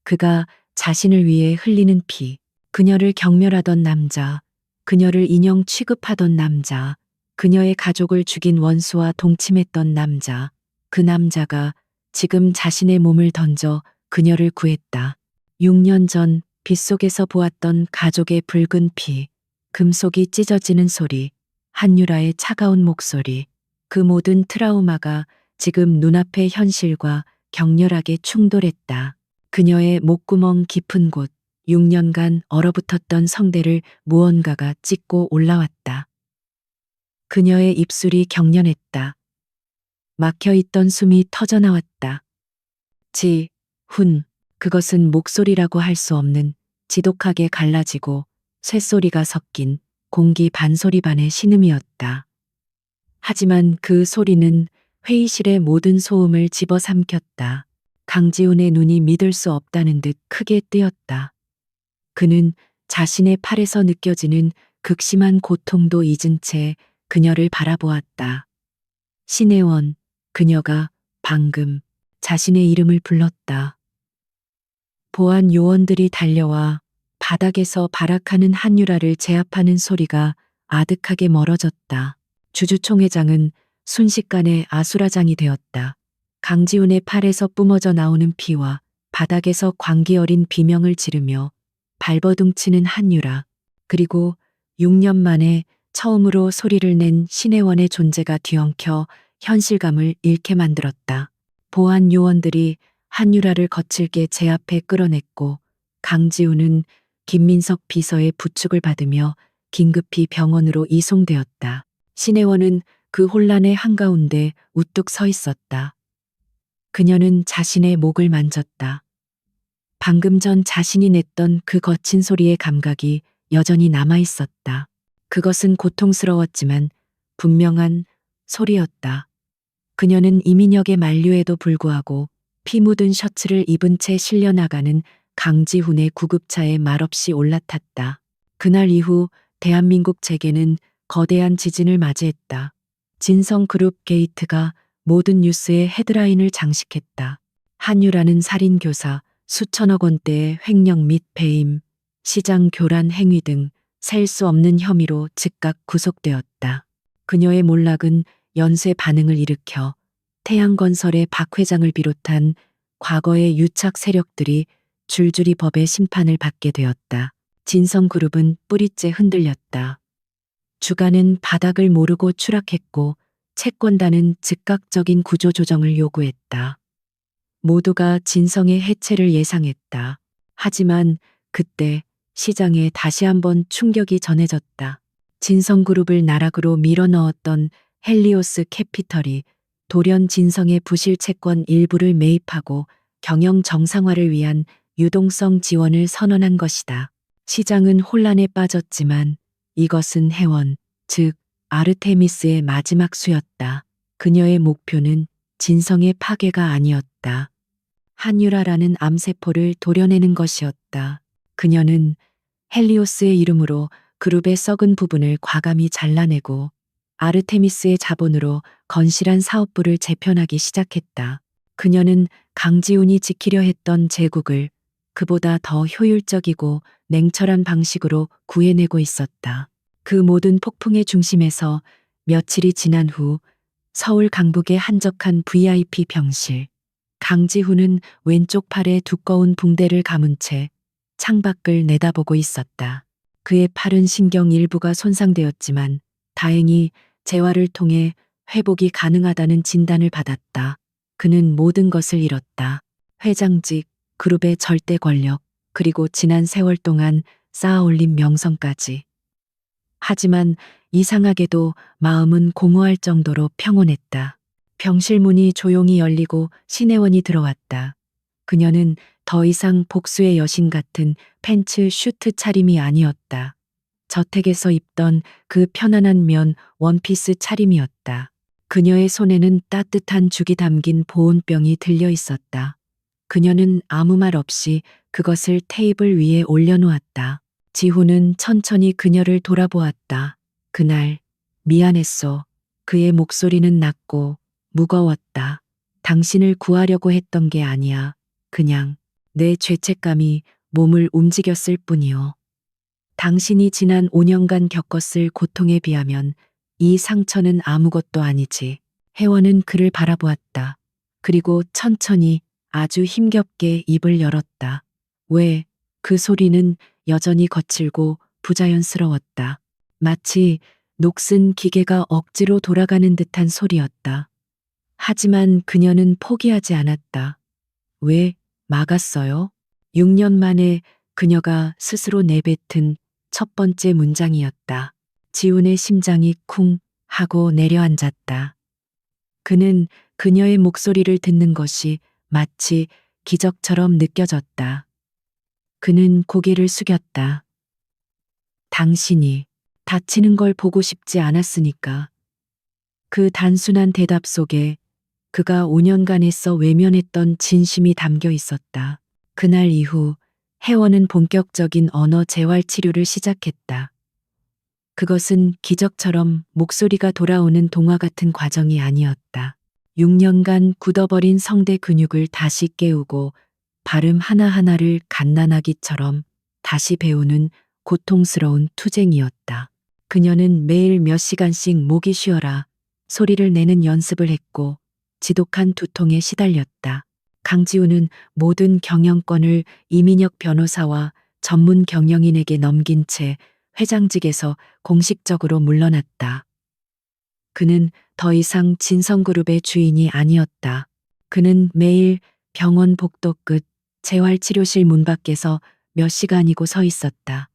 그가 자신을 위해 흘리는 피, 그녀를 경멸하던 남자, 그녀를 인형 취급하던 남자, 그녀의 가족을 죽인 원수와 동침했던 남자, 그 남자가 지금 자신의 몸을 던져 그녀를 구했다. 6년 전 빗속에서 보았던 가족의 붉은 피, 금속이 찢어지는 소리, 한유라의 차가운 목소리, 그 모든 트라우마가 지금 눈앞의 현실과 격렬하게 충돌했다. 그녀의 목구멍 깊은 곳, 6년간 얼어붙었던 성대를 무언가가 찢고 올라왔다. 그녀의 입술이 경련했다. 막혀있던 숨이 터져나왔다. 그것은 목소리라고 할 수 없는 지독하게 갈라지고 쇳소리가 섞인 공기 반소리 반의 신음이었다. 하지만 그 소리는 회의실의 모든 소음을 집어삼켰다. 강지훈의 눈이 믿을 수 없다는 듯 크게 뜨였다. 그는 자신의 팔에서 느껴지는 극심한 고통도 잊은 채 그녀를 바라보았다. 신혜원, 그녀가 방금 자신의 이름을 불렀다. 보안 요원들이 달려와 바닥에서 발악하는 한유라를 제압하는 소리가 아득하게 멀어졌다. 주주총회장은 순식간에 아수라장이 되었다. 강지훈의 팔에서 뿜어져 나오는 피와 바닥에서 광기 어린 비명을 지르며 발버둥치는 한유라, 그리고 6년 만에 처음으로 소리를 낸 신혜원의 존재가 뒤엉켜 현실감을 잃게 만들었다. 보안 요원들이 한유라를 거칠게 제압해 끌어냈고 강지훈은 김민석 비서의 부축을 받으며 긴급히 병원으로 이송되었다. 신혜원은 그 혼란의 한가운데 우뚝 서 있었다. 그녀는 자신의 목을 만졌다. 방금 전 자신이 냈던 그 거친 소리의 감각이 여전히 남아 있었다. 그것은 고통스러웠지만 분명한 소리였다. 그녀는 이민혁의 만류에도 불구하고 피 묻은 셔츠를 입은 채 실려나가는 강지훈의 구급차에 말없이 올라탔다. 그날 이후 대한민국 재계는 거대한 지진을 맞이했다. 진성그룹 게이트가 모든 뉴스의 헤드라인을 장식했다. 한유라는 살인교사, 수천억 원대의 횡령 및 배임, 시장 교란 행위 등 셀 수 없는 혐의로 즉각 구속되었다. 그녀의 몰락은 연쇄 반응을 일으켜 태양건설의 박 회장을 비롯한 과거의 유착 세력들이 줄줄이 법의 심판을 받게 되었다. 진성그룹은 뿌리째 흔들렸다. 주가는 바닥을 모르고 추락했고 채권단은 즉각적인 구조조정을 요구했다. 모두가 진성의 해체를 예상했다. 하지만 그때 시장에 다시 한번 충격이 전해졌다. 진성그룹을 나락으로 밀어넣었던 헬리오스 캐피털이 돌연 진성의 부실 채권 일부를 매입하고 경영 정상화를 위한 유동성 지원을 선언한 것이다. 시장은 혼란에 빠졌지만 이것은 해원, 즉 아르테미스의 마지막 수였다. 그녀의 목표는 진성의 파괴가 아니었다. 한유라라는 암세포를 도려내는 것이었다. 그녀는 헬리오스의 이름으로 그룹의 썩은 부분을 과감히 잘라내고 아르테미스의 자본으로 건실한 사업부를 재편하기 시작했다. 그녀는 강지훈이 지키려 했던 제국을 그보다 더 효율적이고 냉철한 방식으로 구해내고 있었다. 그 모든 폭풍의 중심에서 며칠이 지난 후 서울 강북의 한적한 VIP 병실. 강지훈은 왼쪽 팔에 두꺼운 붕대를 감은 채 창밖을 내다보고 있었다. 그의 팔은 신경 일부가 손상되었지만 다행히 재활을 통해 회복이 가능하다는 진단을 받았다. 그는 모든 것을 잃었다. 회장직, 그룹의 절대 권력, 그리고 지난 세월 동안 쌓아올린 명성까지. 하지만 이상하게도 마음은 공허할 정도로 평온했다. 병실 문이 조용히 열리고 신혜원이 들어왔다. 그녀는 더 이상 복수의 여신 같은 팬츠 슈트 차림이 아니었다. 저택에서 입던 그 편안한 면 원피스 차림이었다. 그녀의 손에는 따뜻한 죽이 담긴 보온병이 들려 있었다. 그녀는 아무 말 없이 그것을 테이블 위에 올려놓았다. 지훈은 천천히 그녀를 돌아보았다. 그날 미안했어. 그의 목소리는 낮고 무거웠다. 당신을 구하려고 했던 게 아니야. 그냥 내 죄책감이 몸을 움직였을 뿐이요. 당신이 지난 5년간 겪었을 고통에 비하면 이 상처는 아무것도 아니지. 혜원은 그를 바라보았다. 그리고 천천히 아주 힘겹게 입을 열었다. 왜? 그 소리는 여전히 거칠고 부자연스러웠다. 마치 녹슨 기계가 억지로 돌아가는 듯한 소리였다. 하지만 그녀는 포기하지 않았다. 왜 막았어요? 6년 만에 그녀가 스스로 내뱉은 첫 번째 문장이었다. 지훈의 심장이 쿵 하고 내려앉았다. 그는 그녀의 목소리를 듣는 것이 마치 기적처럼 느껴졌다. 그는 고개를 숙였다. 당신이 다치는 걸 보고 싶지 않았으니까. 그 단순한 대답 속에 그가 5년간에서 외면했던 진심이 담겨 있었다. 그날 이후 혜원은 본격적인 언어 재활 치료를 시작했다. 그것은 기적처럼 목소리가 돌아오는 동화 같은 과정이 아니었다. 6년간 굳어버린 성대 근육을 다시 깨우고 발음 하나하나를 갓난아기처럼 다시 배우는 고통스러운 투쟁이었다. 그녀는 매일 몇 시간씩 목이 쉬어라 소리를 내는 연습을 했고 지독한 두통에 시달렸다. 강지훈은 모든 경영권을 이민혁 변호사와 전문 경영인에게 넘긴 채 회장직에서 공식적으로 물러났다. 그는 더 이상 진성그룹의 주인이 아니었다. 그는 매일 병원 복도 끝 재활치료실 문 밖에서 몇 시간이고 서 있었다.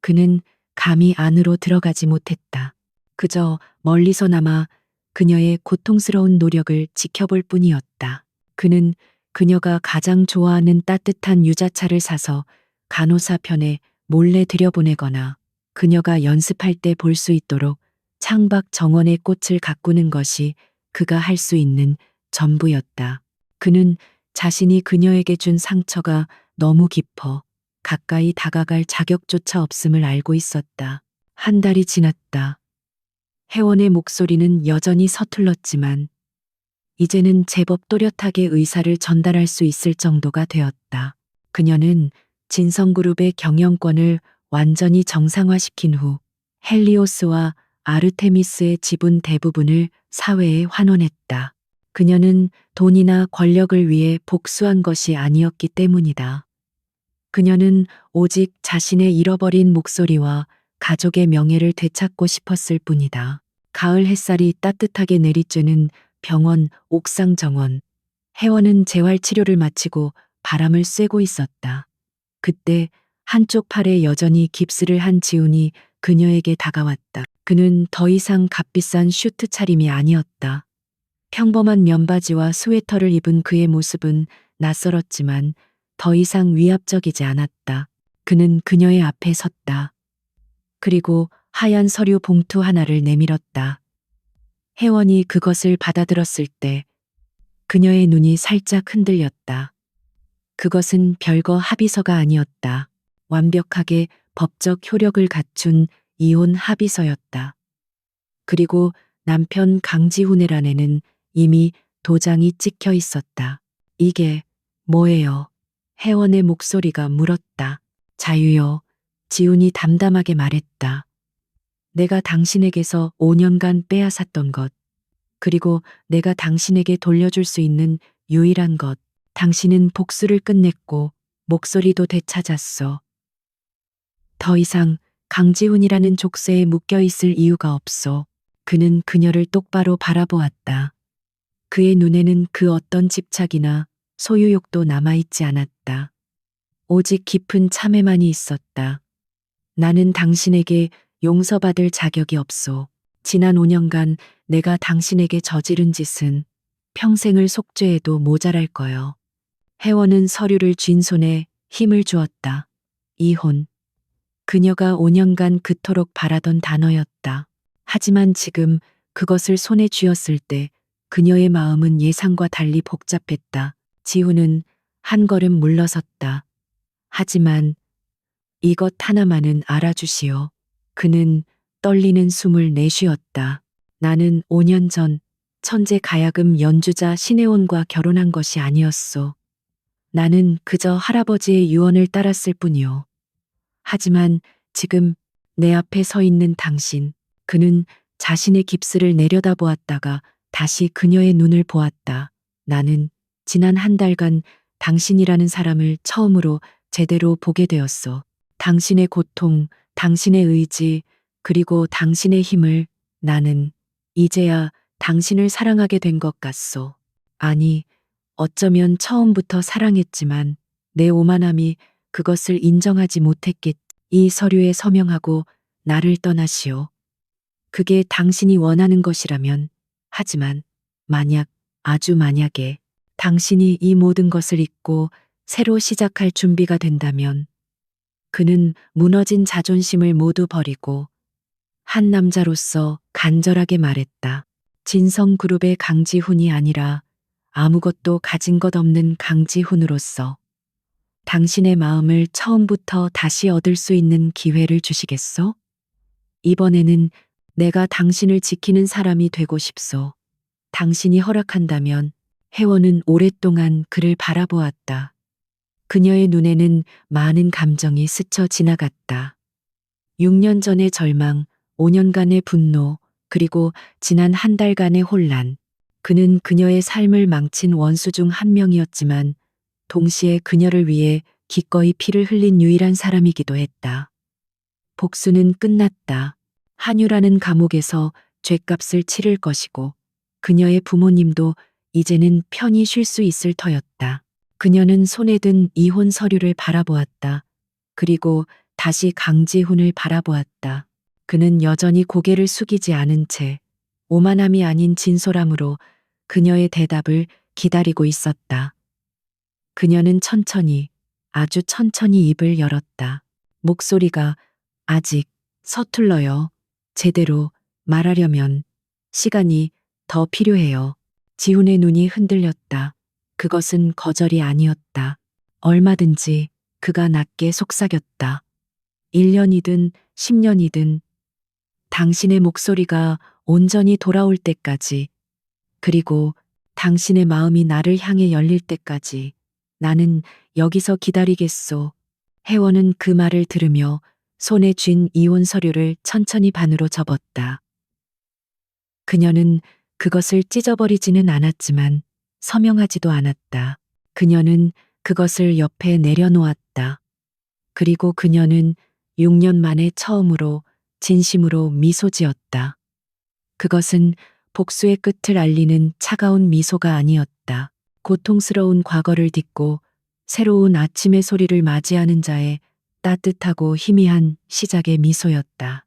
그는 감히 안으로 들어가지 못했다. 그저 멀리서나마 그녀의 고통스러운 노력을 지켜볼 뿐이었다. 그는 그녀가 가장 좋아하는 따뜻한 유자차를 사서 간호사 편에 몰래 들여보내거나 그녀가 연습할 때 볼 수 있도록 창밖 정원의 꽃을 가꾸는 것이 그가 할 수 있는 전부였다. 그는 자신이 그녀에게 준 상처가 너무 깊어 가까이 다가갈 자격조차 없음을 알고 있었다. 한 달이 지났다. 혜원의 목소리는 여전히 서툴렀지만 이제는 제법 또렷하게 의사를 전달할 수 있을 정도가 되었다. 그녀는 진성그룹의 경영권을 완전히 정상화시킨 후 헬리오스와 아르테미스의 지분 대부분을 사회에 환원했다. 그녀는 돈이나 권력을 위해 복수한 것이 아니었기 때문이다. 그녀는 오직 자신의 잃어버린 목소리와 가족의 명예를 되찾고 싶었을 뿐이다. 가을 햇살이 따뜻하게 내리쬐는 병원 옥상 정원. 혜원은 재활치료를 마치고 바람을 쐬고 있었다. 그때 한쪽 팔에 여전히 깁스를 한 지훈이 그녀에게 다가왔다. 그는 더 이상 값비싼 슈트 차림이 아니었다. 평범한 면바지와 스웨터를 입은 그의 모습은 낯설었지만 더 이상 위압적이지 않았다. 그는 그녀의 앞에 섰다. 그리고 하얀 서류 봉투 하나를 내밀었다. 혜원이 그것을 받아들었을 때 그녀의 눈이 살짝 흔들렸다. 그것은 별거 합의서가 아니었다. 완벽하게 법적 효력을 갖춘 이혼 합의서였다. 그리고 남편 강지훈의 안에는 이미 도장이 찍혀 있었다. 이게 뭐예요? 혜원의 목소리가 물었다. 자유요. 지훈이 담담하게 말했다. 내가 당신에게서 5년간 빼앗았던 것, 그리고 내가 당신에게 돌려줄 수 있는 유일한 것. 당신은 복수를 끝냈고 목소리도 되찾았어. 더 이상 강지훈이라는 족쇄에 묶여 있을 이유가 없어. 그는 그녀를 똑바로 바라보았다. 그의 눈에는 그 어떤 집착이나 소유욕도 남아있지 않았다. 오직 깊은 참회만이 있었다. 나는 당신에게 용서받을 자격이 없소. 지난 5년간 내가 당신에게 저지른 짓은 평생을 속죄해도 모자랄 거요. 혜원은 서류를 쥔 손에 힘을 주었다. 이혼. 그녀가 5년간 그토록 바라던 단어였다. 하지만 지금 그것을 손에 쥐었을 때 그녀의 마음은 예상과 달리 복잡했다. 지훈은 한 걸음 물러섰다. 하지만 이것 하나만은 알아주시오. 그는 떨리는 숨을 내쉬었다. 나는 5년 전 천재 가야금 연주자 신혜원과 결혼한 것이 아니었소. 나는 그저 할아버지의 유언을 따랐을 뿐이오. 하지만 지금 내 앞에 서 있는 당신, 그는 자신의 깁스를 내려다보았다가 다시 그녀의 눈을 보았다. 나는 지난 한 달간 당신이라는 사람을 처음으로 제대로 보게 되었소. 당신의 고통, 당신의 의지, 그리고 당신의 힘을 나는 이제야 당신을 사랑하게 된 것 같소. 아니, 어쩌면 처음부터 사랑했지만 내 오만함이 그것을 인정하지 못했겠. 이 서류에 서명하고 나를 떠나시오. 그게 당신이 원하는 것이라면, 하지만 만약, 아주 만약에 당신이 이 모든 것을 잊고 새로 시작할 준비가 된다면, 그는 무너진 자존심을 모두 버리고 한 남자로서 간절하게 말했다. 진성그룹의 강지훈이 아니라 아무것도 가진 것 없는 강지훈으로서 당신의 마음을 처음부터 다시 얻을 수 있는 기회를 주시겠소? 이번에는 내가 당신을 지키는 사람이 되고 싶소. 당신이 허락한다면. 혜원은 오랫동안 그를 바라보았다. 그녀의 눈에는 많은 감정이 스쳐 지나갔다. 6년 전의 절망, 5년간의 분노, 그리고 지난 한 달간의 혼란. 그는 그녀의 삶을 망친 원수 중 한 명이었지만 동시에 그녀를 위해 기꺼이 피를 흘린 유일한 사람이기도 했다. 복수는 끝났다. 한유라는 감옥에서 죗값을 치를 것이고 그녀의 부모님도 이제는 편히 쉴 수 있을 터였다. 그녀는 손에 든 이혼 서류를 바라보았다. 그리고 다시 강지훈을 바라보았다. 그는 여전히 고개를 숙이지 않은 채 오만함이 아닌 진솔함으로 그녀의 대답을 기다리고 있었다. 그녀는 천천히, 아주 천천히 입을 열었다. 목소리가 아직 서툴러요. 제대로 말하려면 시간이 더 필요해요. 지훈의 눈이 흔들렸다. 그것은 거절이 아니었다. 얼마든지 그가 낮게 속삭였다. 1년이든 10년이든 당신의 목소리가 온전히 돌아올 때까지, 그리고 당신의 마음이 나를 향해 열릴 때까지 나는 여기서 기다리겠소. 혜원은 그 말을 들으며 손에 쥔 이혼 서류를 천천히 반으로 접었다. 그녀는 그것을 찢어버리지는 않았지만 서명하지도 않았다. 그녀는 그것을 옆에 내려놓았다. 그리고 그녀는 6년 만에 처음으로 진심으로 미소 지었다. 그것은 복수의 끝을 알리는 차가운 미소가 아니었다. 고통스러운 과거를 딛고 새로운 아침의 소리를 맞이하는 자의 따뜻하고 희미한 시작의 미소였다.